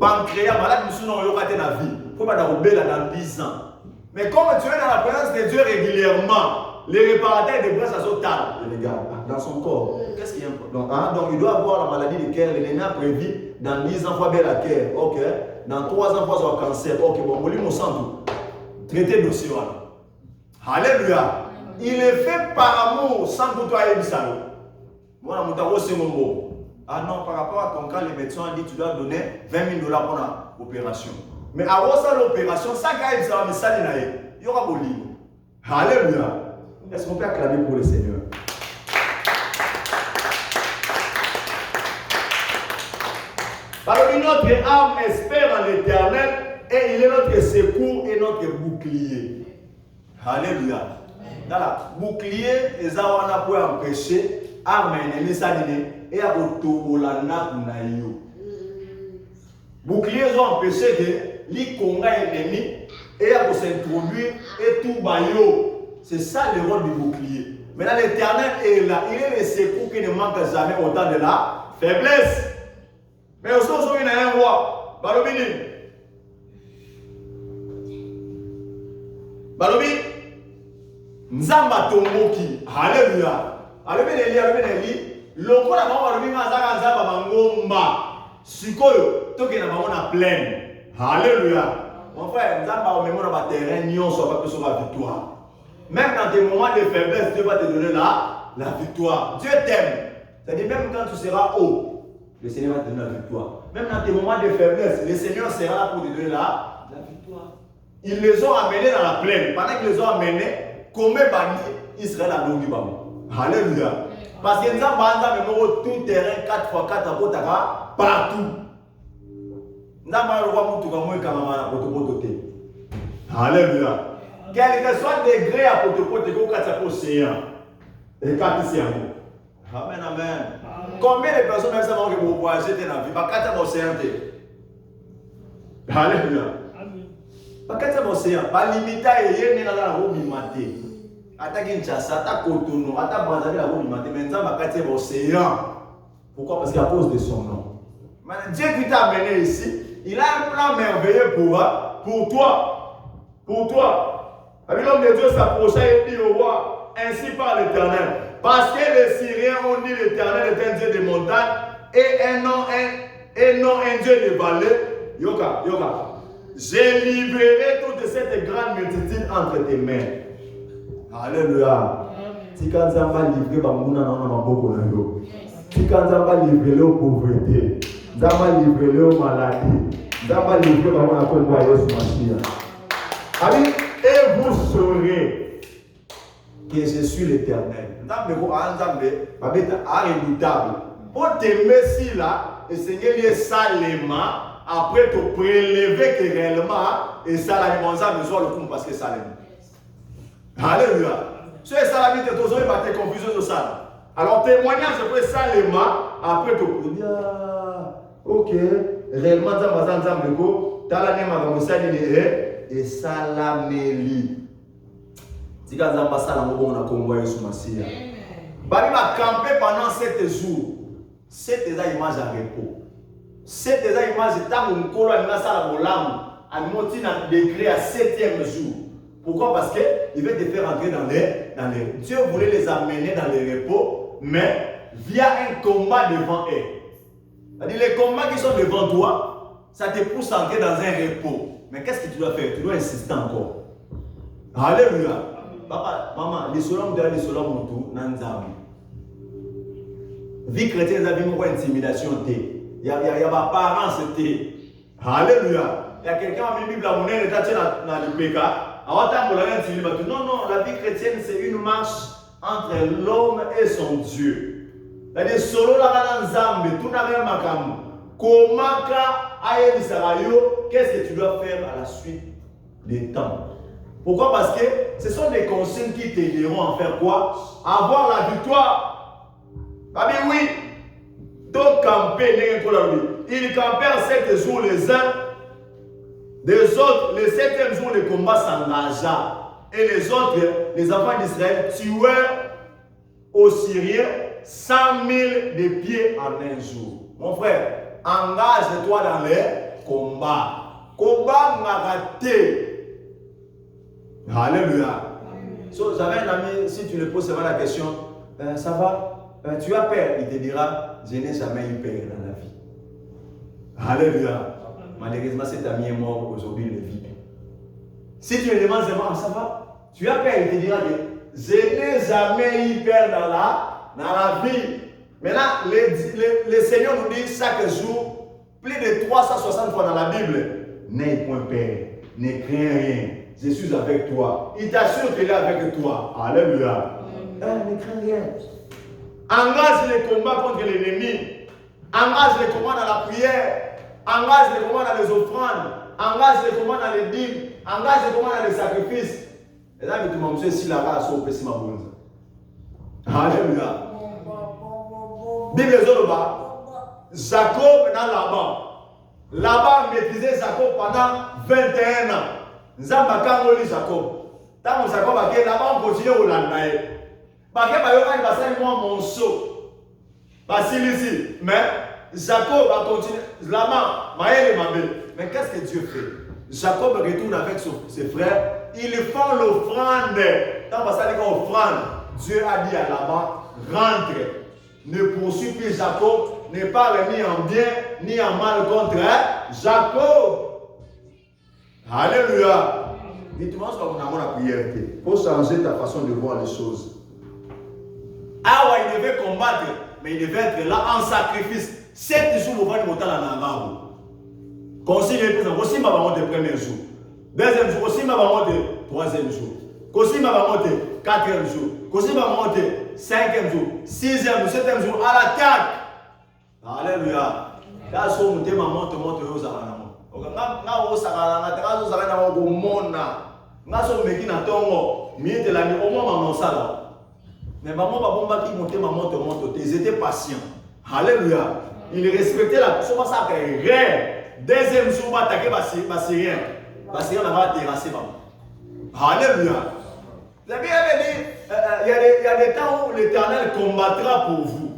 Pancréas, malade, nous sommes dans la vie. Il faut pas dans 10 ans. Mais comme tu es dans la présence de Dieu régulièrement, les réparateurs de brèches sont tard. Et regarde, dans son corps, qu'est-ce qu'il y a? Donc il doit avoir la maladie de cœur. Le néné a prévu dans 10 ans, fois bien la cœur. Ok. Dans 3 ans, fois son cancer. Ok, bon, on lui mon sang tout. Traiter le dossier. Alléluia. Il est fait par amour sans que toi aies ça. Voilà, c'est mon mot. Ah non, par rapport à ton cas, les médecins ont dit que tu dois donner 20 000 $ pour l'opération. Mais avant ça, l'opération, ça gagne ça, mais ça, il y aura beau livre. Alléluia. Est-ce qu'on peut acclamer pour le Seigneur? Parce que notre âme espère en l'Éternel et il est notre secours et notre bouclier. Alléluia. Voilà, bouclier, les awana pour empêcher, arme ennemi s'adine et à autobolana naïo. Bouclier, ils ont empêché que l'ikonga ennemi et à s'introduire et tout bayo. C'est ça le rôle du bouclier. Maintenant, l'Éternel est là. Il est le secours qui ne manque jamais au temps de la faiblesse. Mais aussi, il y a un roi. Balobini. Balobi. Nzamba tomboki. Alléluia. Alléluia. Loko na mama balobi ngazaka nzamba bangomba. Sikoyo, toke na bango na pleine. Alléluia. Mon frère, nzamba au mémoire ba terrain nion soit pas que sur la victoire. Même dans tes moments de faiblesse, Dieu va te donner la victoire. Dieu t'aime. C'est-à-dire même quand tu seras haut, le Seigneur va te donner la victoire. Même dans tes moments de faiblesse, le Seigneur sera là pour te donner la victoire. Ils les ont amenés dans la plaine. Pendant qu'ils les ont amenés, comme Bani, Israël a donné Bani. Alléluia. Parce que nous avons tout terrain 4x4 à partout. Nous avons alléluia. Quel que soit le degré à Potopote, océan. Et quand c'est amour. Amen, amen. Combien de personnes même savent que vous voyagez dans la vie? Pas qu'à l'océan. Alléluia. Pas qu'à l'océan. Pas limité à y dans la roue maté. Attaque Kinshasa, attaque Cotonou, attaque Brazzaville, la roue maté. Maintenant, pas qu'à l'océan. Pourquoi? Parce qu'à cause de son nom. Dieu qui t'a amené ici, il a un plan merveilleux pour toi. Pour toi. L'homme de Dieu s'approchait et dit au roi, ainsi par l'Éternel. Parce que les Syriens ont dit l'Éternel est un Dieu de montagne et non un Dieu de vallée. Yoga. J'ai libéré toute cette grande multitude entre tes mains. Alléluia. Si quand ça va livrer, si quand ça va livrer aux pauvretés, ça va livrer aux maladies, ça va livrer et vous saurez que je suis l'Éternel. Pour t'aimer si là, le Seigneur est salement, après te prélever que réellement, et ça la besoin le coup parce que ça l'aime. Alléluia. Si les salami te dosent, il va te confuser sur ça. Alors témoignage, je fais salement, après te prélever. Ok, réellement, ça t'as la même et salameli. Si vous avez passé la mot, on a convoyé sur ma scie. Babi va camper pendant 7 jours. 7 images à repos. 7 images, tant qu'on colle à la lampe, à monter dans le degré à 7e jour. Pourquoi? Parce qu'il veut te faire entrer dans les. Dieu voulait les amener dans les repos, mais via un combat devant eux. C'est-à-dire, les combats qui sont devant toi, ça te pousse à entrer dans un repos. Mais qu'est-ce que tu dois faire? Tu dois insister encore. Alléluia. Papa, maman, les solons de les solons moutou, nanzami. Vie chrétienne, vous avez une intimidation. Il y a ma parents, c'était. Alléluia. Il y a quelqu'un qui a mis la Bible à mon aile et dans le PK. Non, la vie chrétienne, c'est une marche entre l'homme et son Dieu. C'est-à-dire, solo la nanzami, tout n'a rien makamu. Qu'est-ce que tu dois faire à la suite des temps? Pourquoi? Parce que ce sont des consignes qui t'aideront à faire quoi? Avoir la victoire. Ah bien oui. Donc camper, ils campèrent 7 jours les uns. Des autres, le 7e jour, le combat s'engagea. Et les autres, les enfants d'Israël, tuèrent aux Syriens 100 000 de pieds en un jour. Mon frère, engage-toi dans les combats. Combat n'a raté. Alléluia. So, j'avais un ami, si tu lui poses seulement la question, ça va, tu as peur, il te dira, je n'ai jamais eu peur dans la vie. Alléluia. Malheureusement, cet ami est mort, aujourd'hui il le vit. Si tu lui demandes seulement, ça va, tu as peur, il te dira que je n'ai jamais eu peur dans la vie. Maintenant, le Seigneur nous dit chaque jour, plus de 360 fois dans la Bible, n'aie point peur, ne crains rien, je suis avec toi. Il t'assure qu'il est avec toi. Alléluia. Ne crains rien. Engage les combats contre l'ennemi. Engage les combats dans la prière. Engage les combats dans les offrandes. Engage les combats dans les dîmes. Engage les combats dans les sacrifices. Et là, tu m'as dit, si la race au pessimum. Alléluia. Bible Zoloba. Jacob dans Laban. Laban maîtrisait Jacob pendant 21 ans. Nzamba kangoli Jacob. Tant que Jacob a été là-bas, on continue au Landaï. Parce que il va faire moi mon saut. Ici. Mais Jacob va continuer. Laban, Maël et Mabé. Mais qu'est-ce que Dieu fait? Jacob retourne avec ses frères. Ils font l'offrande. Tant que ça, offrande. Dieu a dit à Laban, rentre. Ne poursuis plus Jacob. Ne parle ni en bien ni en mal contre Jacob. Alléluia. Dites-moi ce qu'on a la prière. Il faut changer ta façon de voir les choses. Ah ouais, il devait combattre, mais il devait être là en sacrifice. 7 jours, vous voyez le montant en avant. Consigne les présents. Aussi, ma maman de premier jour. Deuxième jour. Aussi, ma maman de troisième jour. Aussi, ma maman de quatrième jour. Aussi, ma maman de cinquième jour. Sixième jour, septième jour. À l'attaque. Alléluia. Quand on monte, maman te montre aux aranamons. Nga osakala nga osakala na komona nga so meki na tongo miete la ni au moins maman sala mais maman ba bomba qui monter maman te monte ils étaient patients. Alléluia. Ils respectaient la chose ça que rare deuxième jour ba attaquer ba syrien na va terrasser maman. Alléluia. La Bible dit il y a des temps où l'Éternel combattra pour vous.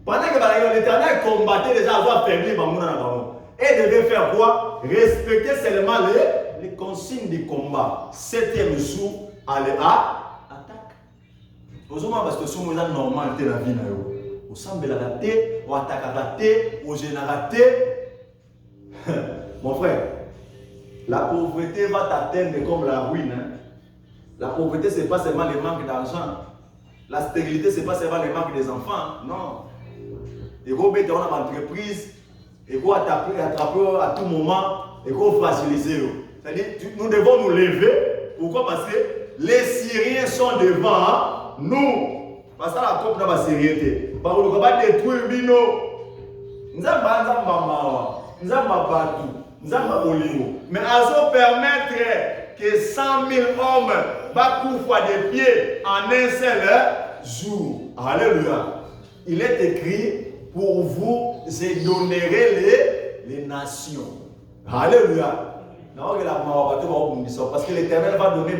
Pendant que l'Éternel combattait déjà avoir perdu bamuna na bamon. Et devait faire quoi? Respecter seulement les consignes du combat. 7e jour, aller à attaque. Aujourd'hui, parce que si on est normal dans la vie, on semble la rater, on attaque à rater, on gêne à rater. Mon frère, la pauvreté va t'atteindre comme la ruine. Hein? La pauvreté, ce n'est pas seulement le manque d'argent. La stérilité, ce n'est pas seulement le manque des enfants. Non. Et vous mettez en entreprise. Et qu'on attraper à tout moment et qu'on fragiliser. C'est-à-dire, nous devons nous lever. Pourquoi? Parce que les Syriens sont devant nous. Parce que la coupe n'a pas sérénité. Parce qu'on ne va pas détruire Bino. Nous mais à permettre que 100 000 hommes battent des pieds en un seul jour. Alléluia. Il est écrit. Pour vous, je donnerai les nations. Alléluia. Parce que l'Éternel va donner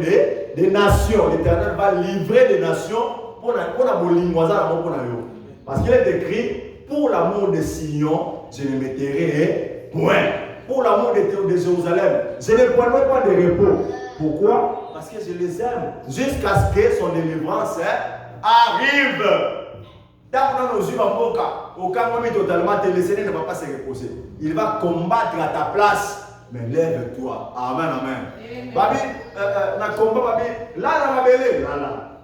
des nations. L'Éternel va livrer des nations pour la parce qu'il est écrit, pour l'amour de Sion, je ne mettrai point. Pour l'amour de Jérusalem, je ne prendrai pas de repos. Pourquoi? Parce que je les aime. Jusqu'à ce que son délivrance arrive. Tant que nous sommes en Boka, au cas où totalement le Seigneur ne va pas se reposer. Il va combattre à ta place. Mais lève-toi. Amen, amen. Babi, na combat, babi, là, la mabele, là.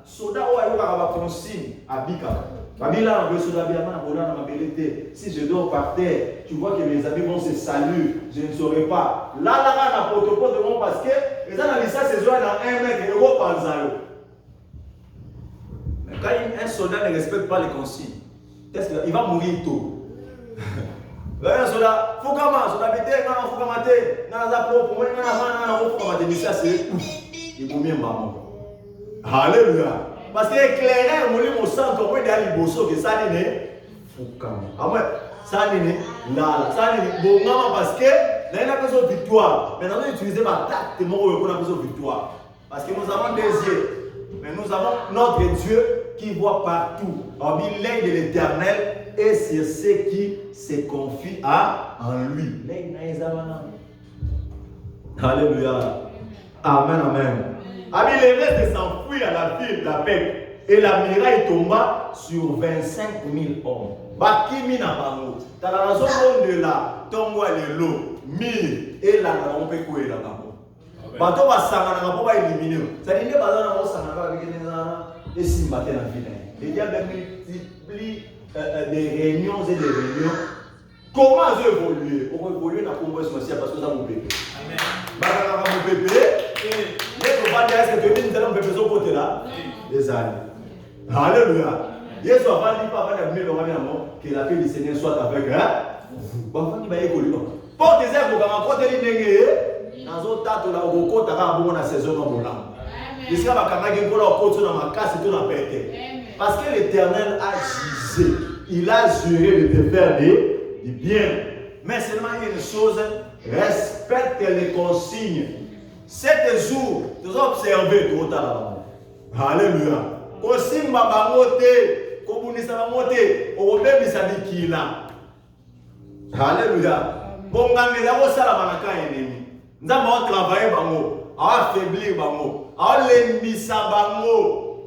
Soda ou ayo va faire un signe à Bika. Babi, là, on veut soda bien, on a la mabele. Si je dors par terre, tu vois que mes amis vont se saluer. Je ne saurais pas. Là, na protocole de mon parce que les analystes, c'est dans 1 mètre, et gros par zéro. Quand un soldat ne respecte pas les consignes, il va mourir tôt. Un soldat, il faut que soldat bité, il faut que il faut que Alléluia. Parce que l'éclaireur, on sent qu'on peut aller au bosso, que ça n'est pas. Ça n'est là, ça n'est pas. Parce que là, il a besoin de victoire. Maintenant, on utilise ma tacte, on a besoin de victoire. Parce que nous avons des yeux. Mais nous avons notre Dieu qui voit partout. On dit l'œil de l'Éternel et c'est ceux qui se confient en lui. Alléluia. Amen, amen. Les restes s'enfuient à la ville d'Apec. Et la muraille tomba sur 25 000 hommes. Bakimi na bango. Dans la zone de la tombe le lot, mille et la on peut couler la bango. Bato va sangana na ba éliminer. Ça dit ne bazana mo sangana avec les nana et simbaté na ville. Les diables multiplient des réunions et des réunions. Comment je évoluer? On va évoluer dans le combat social parce que ça mon bébé. Amen. Bakana mon bébé. Les combat derrière cette vie nous allons bébé sur côté là. Des années. Alléluia. Jésus a dit pas que la paix du Seigneur soit avec vous. Bon, il va écouter. Pour des êtres, vous allez côté les dans un tas de la roco, tu as un saison dans mon âme. Il sera ma camarade qui va dans ma casse et tout dans parce que l'Éternel a gisé. Il a juré de te faire du bien. Mais seulement une chose, respecte les consignes. 7 jours, tu dois observer tout à l'heure. Alléluia. Kosimba bangote, kobunisa bangote, obebisa bikila. Alléluia. Bongangela ko sala banaka ennemi. Nzamba o travailler bango, a affaiblir bango, a lembisa bango.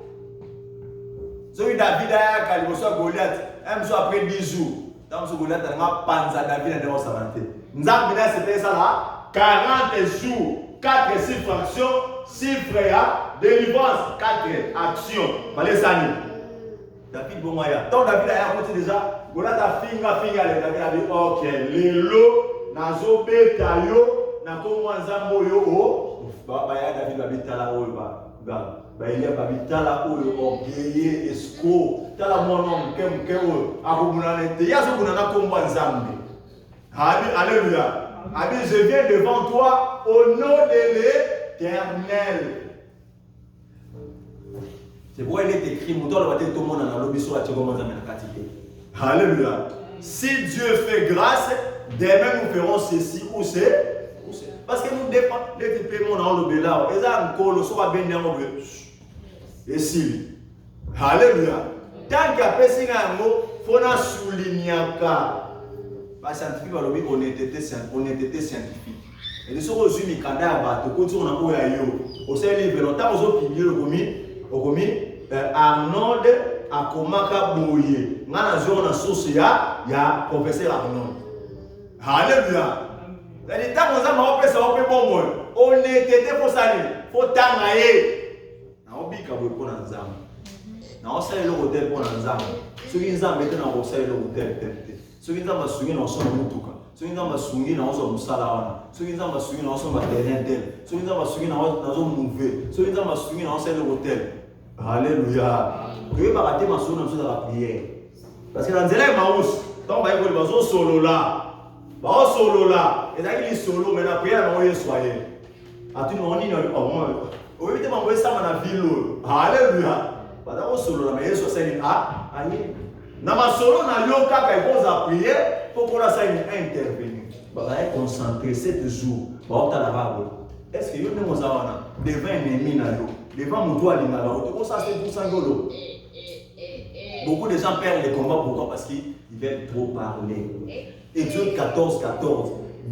Celui David a kaliboso Goliath, même soit après 10 jours. Dans ce Goliath a panza David dans sa santé. Nzamba c'était ça là, 40 jours, 4 6 fractions, 6 frères. Délivrance, 4 actions. David Bomaya. Donc David a raconté déjà. Goliath a finga. David a dit ok, lelo, nazo betayo, nako mwanzambo yo. David va bitala oyo ba il y a bitala oyo orgueilleux esco. Tala mon homme kem oyo. Akumuna nete. Yazo kunana ko mwanzambe. Alléluia. Je viens devant toi au nom de l'Éternel. C'est pourquoi il est écrit, tout le monde a lobby sur la Alléluia. Si Dieu fait grâce, demain nous ferons ceci ou c'est. Parce que nous dépendons des paiements dans le béla. Et ça, nous sommes bien dans le et si. Alléluia. Tant qu'il y a personne à nous, il faut souligner que les scientifiques vont dire honnêteté scientifique. Et nous sommes aux unis, quand on a au sein livre, longtemps, on a publié le commis. Arnold Akomaka Boye. On a une source, il y a professeur Arnold. Alléluia. C'est-à-dire, quand on a bon, on était pour ça, il faut t'amener. On a dit qu'on peut prendre un zam. On a salé l'hôtel pour un zam. Ceux qui ont mis dans le salé l'hôtel. Ceux qui ont suivi dans son moutuka. Ceux qui ont suivi dans son salawana. Ceux qui ont suivi dans son matériel. Ceux qui ont suivi dans son mauvais. Ceux qui ont suivi dans son hôtel. Alléluia. Que vous baratez ma soeur dans la prière. Parce que dans le Maous, quand on va écouter le solo là, et là il est solo, mais la prière va y soyer. À tout le monde, on va m'envoyer ça dans la ville. Alléluia. Pas dans le solo là, mais il est sur scène. Dans ma solo, dans le cas quand il pose prier, pour qu'on a ça intervenir. On va être concentré 7 jours. On va la est-ce que vous avez devant un ennemi devant mon doigt, ça c'est pour ça. Beaucoup de gens perdent les combats. Pourquoi? Parce qu'ils veulent trop parler. Exode 14.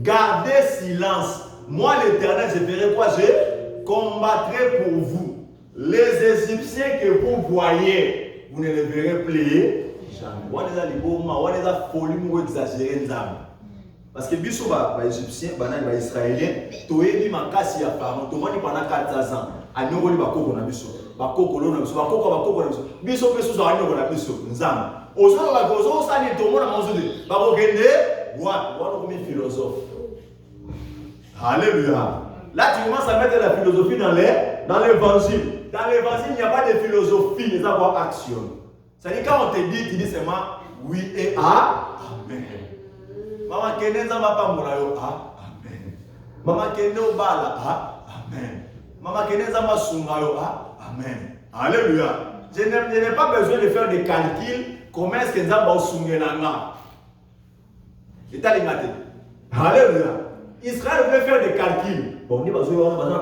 Gardez silence. Moi l'Éternel, je ferai quoi? Je combattrai pour vous. Les Égyptiens que vous voyez, vous ne les verrez plier jamais. On les a folie ou exagéré. Parce que biso ba Égyptien, ba Israélien, toyebi makasi ya Pharaon, tomoni pendant 400 ans, anyongoli bakoko na biso. Bakoko lo na biso, bakoko na biso. Biso pe so anyongo na biso, nzambe. Ozo ba gozo sani tomona mazuli. Bakokende, wa comme philosophe. Alléluia. Là tu commences à mettre la philosophie dans l'évangile. Dans l'évangile, il n'y a pas de philosophie, il y a pas action. C'est-à-dire quand on te dit, tu dis seulement oui et amen. Maman kende nzamba pambola yo amen. Maman kende obala amen. Maman kende nzamba sunga yo amen. Alléluia. Je n'ai pas besoin de faire des calculs comment est-ce que nzamba osungela nga. Italimate. Alléluia. Israël veut faire des calculs. Bon, on dit que va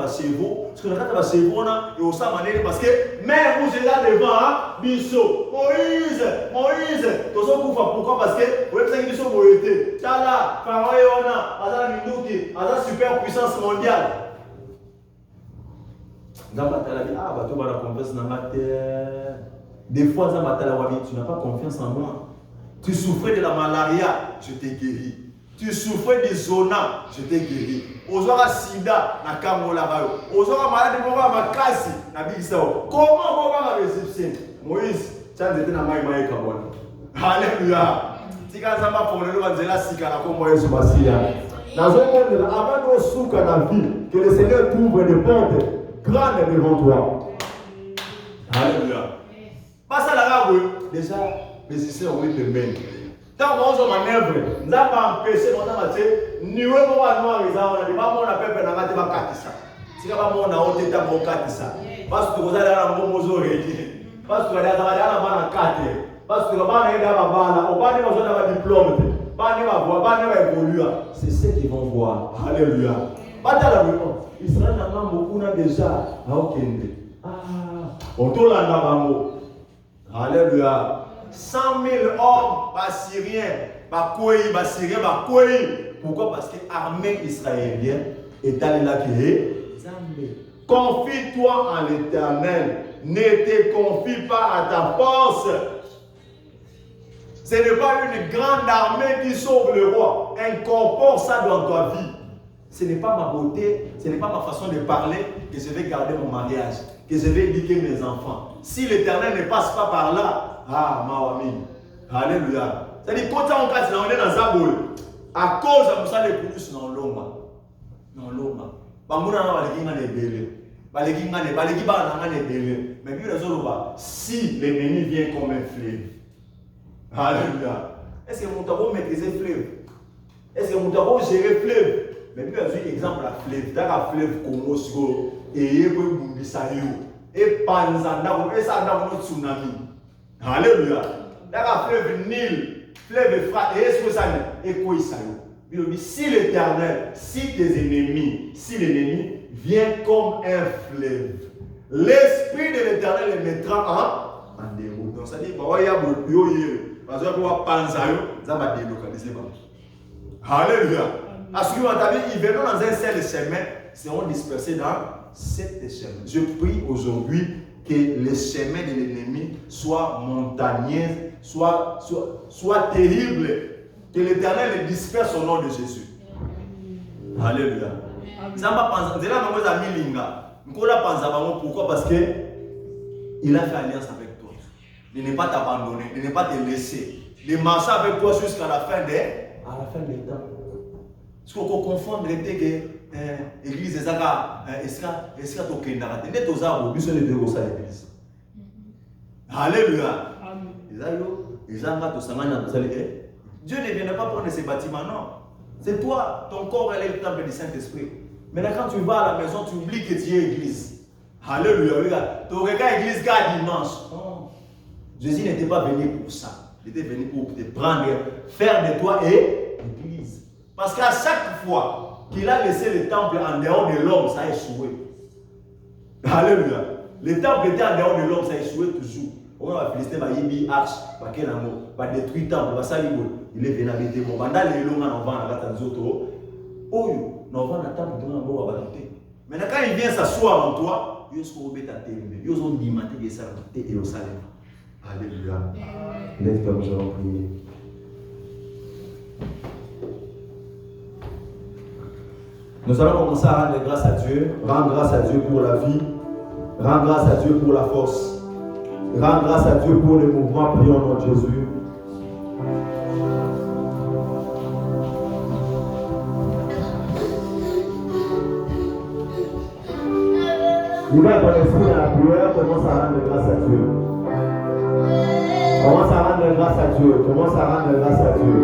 cerveau, parce que on a cerveau et au sein parce que même vous êtes là devant Bisso, Moïse, tous on pourquoi? Parce que vous savez que Bisso Moïse, Tala, Pharaon et Ona, Azan Minouki, Azan super puissance mondiale. Des fois, tu n'as pas confiance en moi. Tu souffrais de la malaria, je t'ai guéri. Tu souffrais du zona, je t'ai guéri. Ozora sida, na kamola bayo. Ozora malade moka makasi, na bikisao. Comment on va réception? Moïse, tu as été dans maïmaï kabon. Alléluia. Tika zamba pour le vanzela sika na kombo yesu basia. Dans un monde avant de souka na vie, que le Seigneur t'ouvre des portes grandes devant toi. Alléluia. Pas ça la rave, déjà, les systèmes ont été mêmes. Tant qu'on se manœuvre, nous avons empêché, nous avons dit, nous avons noir, nous avons dit, maman, on a peur de la matin, on a ça. Si maman, on a ôté ta bon ça. Parce que vous allez à la bon régie. Parce que vous allez à la bonne carte. Parce que vous allez à la bonne, on va aller dans le diplôme. C'est ce qu'ils vont voir. Alléluia. Israël n'a pas beaucoup déjà. On tourne là. Alléluia. 100 000 hommes, Syriens, pourquoi? Parce que l'armée israélienne est allée là qui est. Confie-toi en l'Éternel. Ne te confie pas à ta force. Ce n'est pas une grande armée qui sauve le roi. Incorpore ça dans ta vie. Ce n'est pas ma beauté, ce n'est pas ma façon de parler que je vais garder mon mariage, que je vais éduquer mes enfants. Si l'Éternel ne passe pas par là, Mawami. Alléluia. C'est-à-dire, quand on est dans Zaboul, à cause de ça, les plus dans l'homme. Dans l'homme. Mais si l'ennemi vient comme un fleuve, alléluia. Est-ce que vous avez maîtrisé le fleuve? Est-ce que vous avez géré le fleuve? Mais puis, par exemple, la fleuve, dans la fleuve Congo, et Panzanda, et ça dans notre tsunami. Alléluia. Dans la fleuve Nil, fleuve Euphrates, et est-ce que ça est quoi ça? Si l'Éternel, si tes ennemis, si l'ennemi vient comme un fleuve, l'Esprit de l'Éternel les mettra en déroute. Donc ça dit, il y a beaucoup de parce que pour Panzayo, ça va délocaliser. Alléluia. Parce que ils viennent dans un seul chemin, seront dispersés dans 7 chemins. Je prie aujourd'hui que les chemins de l'ennemi soient montagneux, soient terribles. Que l'Éternel les disperse au nom de Jésus. Alléluia. Pourquoi? Parce qu'il a fait alliance avec toi. Il n'est pas t'abandonner, il n'est pas te laisser. Il marche avec toi jusqu'à la fin des temps. Est-ce qu'on confond l'été que l'église est Alléluia. Dieu ne vient pas prendre ces bâtiments, non. C'est toi, ton corps est le temple du Saint-Esprit. Maintenant, quand tu vas à la maison, tu oublies que tu es église. Alléluia, regarde. Tu regardes l'église quand dimanche. Non. Jésus n'était pas venu pour ça. Il était venu pour te prendre, faire de toi et l'église. Parce qu'à chaque fois qu'il a laissé le temple en dehors de l'homme, ça a échoué. Alléluia. Le temple était en dehors de l'homme, ça a échoué toujours. On va féliciter ma Yibi Arch, ma Kenamo, ma détruire le temple, ma Salibol. Il est venu habiter mon banda, les longs en vent, la Tanzoto. Oh, nous avons un temple de mon habité. Maintenant, quand il vient s'asseoir en toi, il faut obéir à tes mains. Il faut dire que ça va être au salaire. Alléluia. Lève-toi, nous allons prier. Nous allons commencer à rendre grâce à Dieu. Rendre grâce à Dieu pour la vie. Rendre grâce à Dieu pour la force. Rends grâce à Dieu pour le mouvement, prions au nom de Jésus. Libère ton esprit dans la prière, commence à rendre grâce à Dieu. Commence à rendre grâce à Dieu. Commence à rendre grâce à Dieu.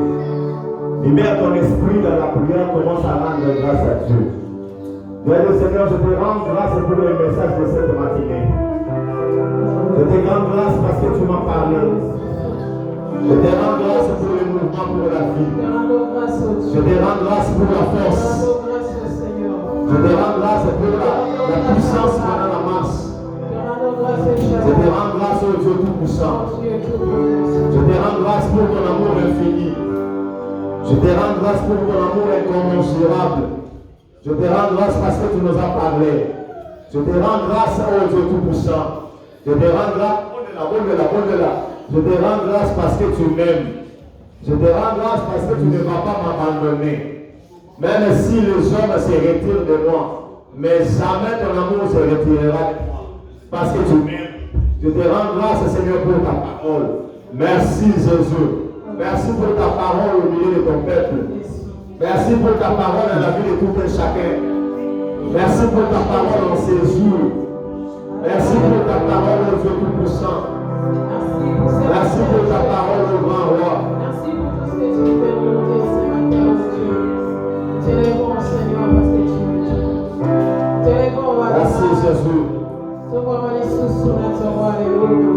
Libère ton esprit dans la prière, commence à rendre grâce à Dieu. Dieu Seigneur, je te rends grâce pour le message de cette matinée. Je te rends grâce parce que tu m'as parlé. Je te rends grâce pour le mouvement, pour la vie. Je te rends grâce pour la force. Je te rends grâce pour la puissance pendant la marche. Je te rends grâce au Dieu Tout-Puissant. Je te rends grâce pour ton amour infini. Je te rends grâce pour ton amour incommensurable. Je te rends grâce parce que tu nous as parlé. Je te rends grâce, oh Dieu Tout-Puissant. Je te rends grâce, je te rends grâce parce que tu m'aimes. Je te rends grâce parce que tu ne vas pas m'abandonner. Même si les hommes se retirent de moi, mais jamais ton amour se retirera de moi. Parce que tu m'aimes. Je te rends grâce, Seigneur, pour ta parole. Merci, Jésus. Merci pour ta parole au milieu de ton peuple. Merci pour ta parole dans la vie de tout un chacun. Merci pour ta parole en ces jours. Merci pour ta parole, au Dieu Tout-Puissant. Merci pour ta parole, au grand roi. Merci pour tout ce que tu fais pour nous ce matin, oh Dieu. Tu es bon, Seigneur, parce que tu es Dieu. Tu es bon, merci, Jésus. Tu vois les sous-sous, alléluia.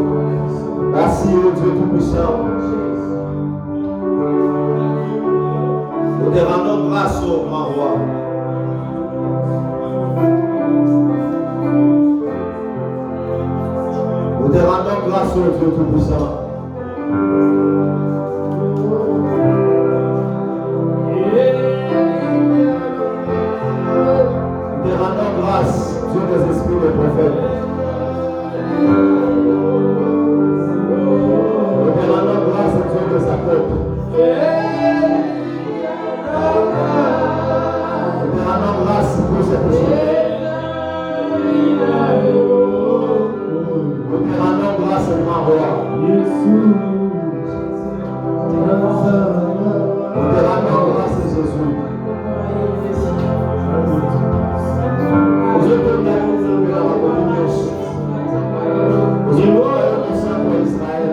Merci, oh Dieu Tout-Puissant. Nous te rendons grâce au grand roi. Nous te rendons grâce au Dieu Tout-Puissant. Nous te rendons grâce, Dieu des esprits des prophètes. Nous te rendons grâce, Dieu des apôtres. Nous te rendons grâce pour cette journée. Nous te rendons grâce, grand roi. Nous te rendons grâce, Jésus. Nous te rendons grâce, nous te rendons Saint Israël.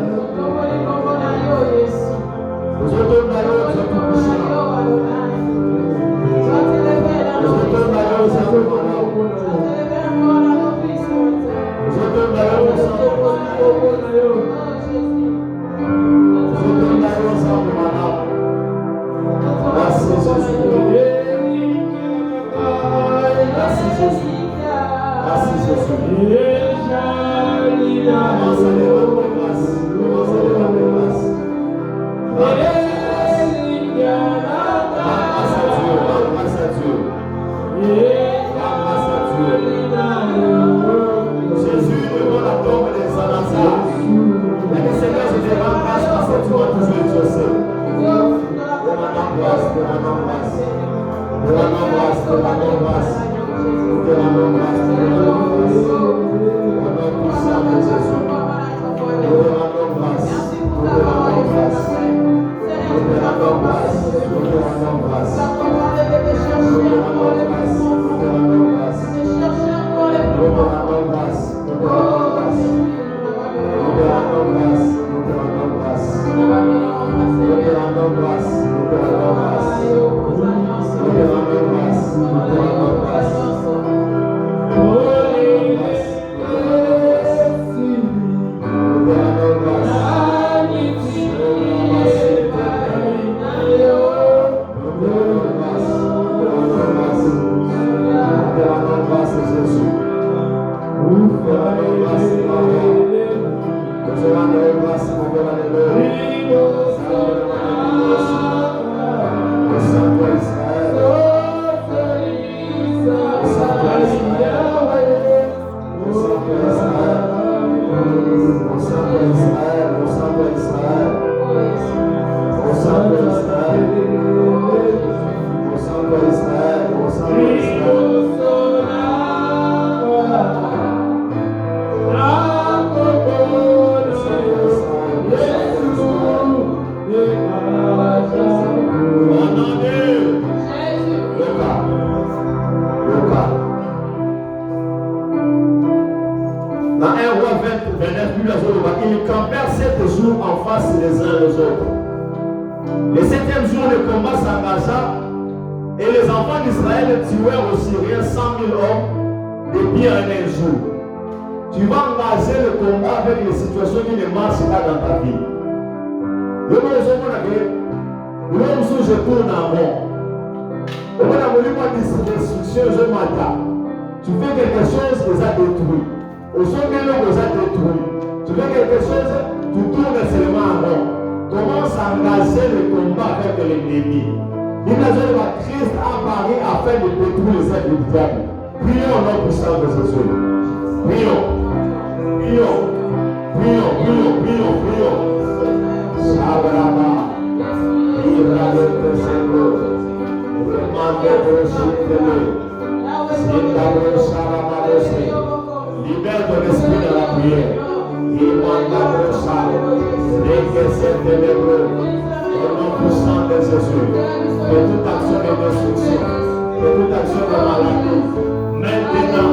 Nous te rendons grâce, ils campèrent 7 jours en face les uns des autres. Le 7e jour, le combat s'engagea et les enfants d'Israël tuèrent aux Syriens 100 000 hommes depuis un jour. Tu vas engager le combat avec les situations qui ne marchent pas dans ta vie. Le monde où je tourne en rond. Le monde a voulu moi destruction, je m'attends. Tu fais quelque chose qui les a détruits. Au sommet, l'homme les a détruits. Tu fais quelque chose, tu tournes seulement en rond. Commence à engager le combat avec l'ennemi. Christ a apparu afin de détruire les œuvres du diable. Prions au nom puissant de Jésus. Prions. Prions. Prions, prions, prions, prions. Sabrama. Libra de Tesoro. Remande de Chitele. Sindabro Sarabadose. Libère ton esprit dans la prière. Imandabro Sal. Décaissez tes lébreux. Au nom puissant de Jésus. Que toute action de destruction. Que toute action de maladie. Maintenant.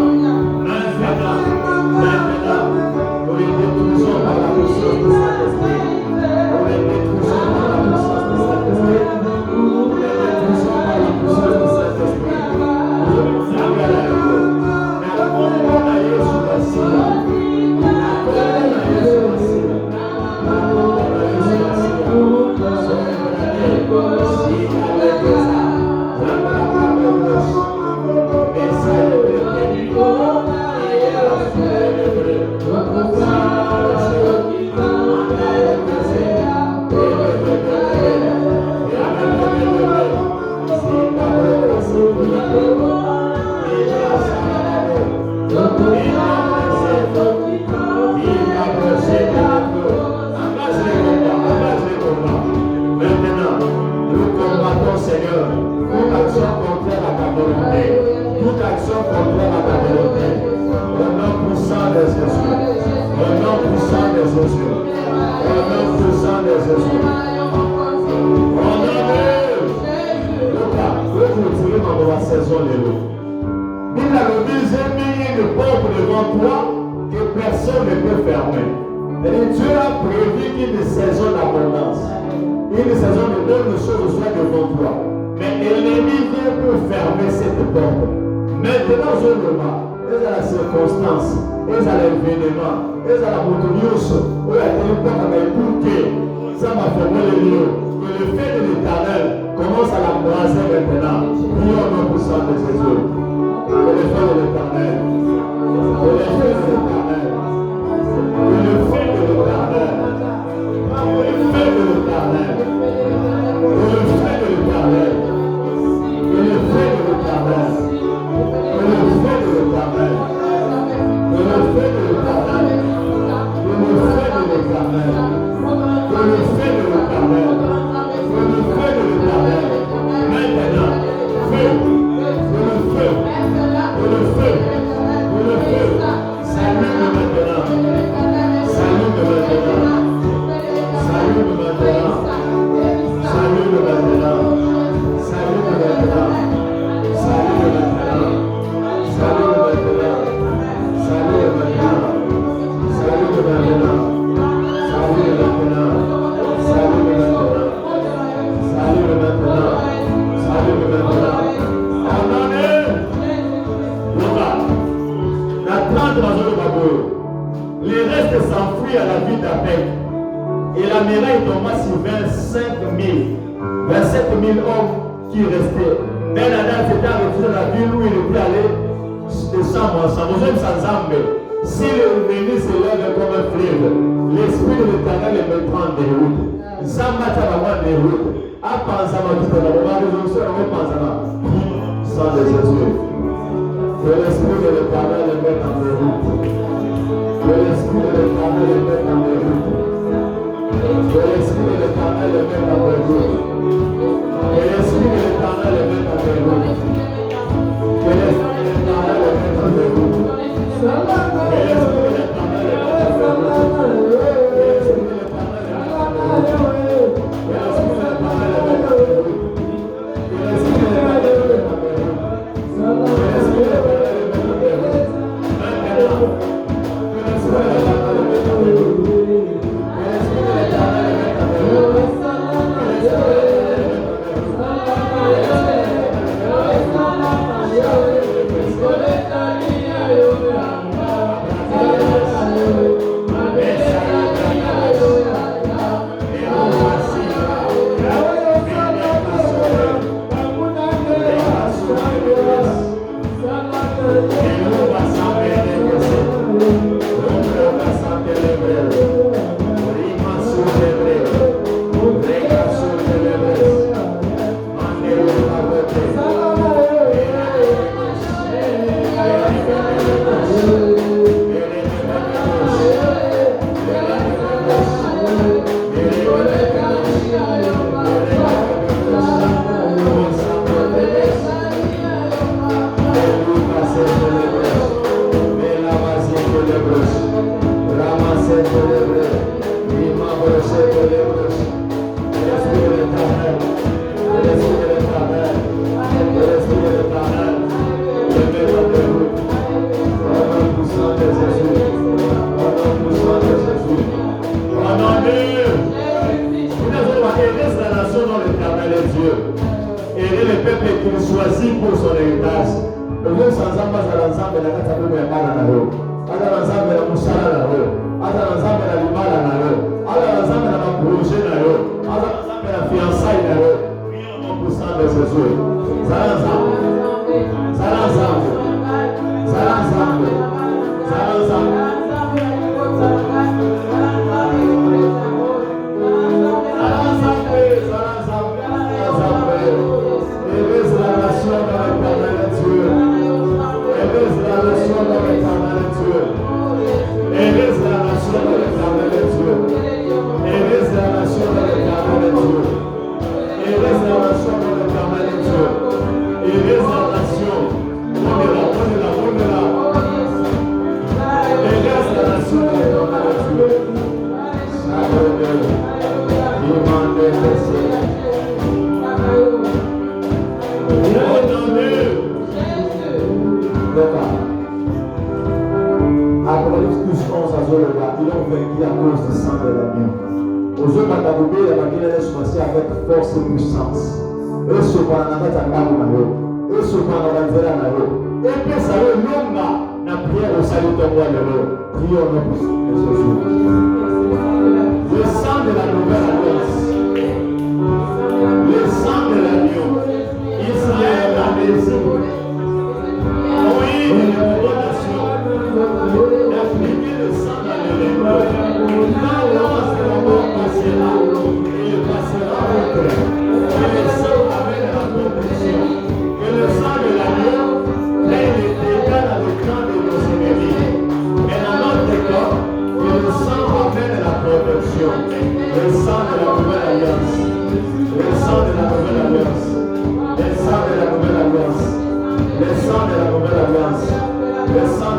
Nous les détruisons par la puissance de Saint-Esprit. Nous les détruisons par la puissance de Saint-Esprit. Nous les détruisons par la puissance de Saint-Esprit. Yes, génération dont l'Éternel est Dieu. Aider le peuple qu'il choisit pour son héritage. Le Dieu sans âme, à l'ensemble de la catastrophe de Mananayo. À l'ensemble de la Moussala, à l'ensemble de la Limala, à l'ensemble de la projet, à l'ensemble de la fiançaille. Prions au nom puissant de Jésus. Ça l'ensemble. Ça l'ensemble. Ça l'ensemble. Ça l'ensemble. Ils ont vaincu à cause du sang de l'agneau. Aux autres, la Bible est choisie avec force et puissance. Et ce qu'on a fait à Narumayo, et ce qu'on a fait à Narumayo, et puis ça veut l'homme la prière au salut de moi de l'eau. Prions au nom de Jésus. Le sang de la nouvelle alliance, le sang de l'agneau, Israël a décidé. Oui, les nations, d'appliquer le sang dans les lèvres. L'alliance de la mort passera, et il passera avec eux. Que le sang amène la protection. Que le sang de l'agneau mène les dégâts dans le camp de nos ennemis. Mais dans notre cas, que le sang amène la protection. Le sang de la nouvelle alliance. Le sang de la nouvelle alliance. Le sang de la nouvelle alliance. Le sang de la nouvelle alliance. Le sang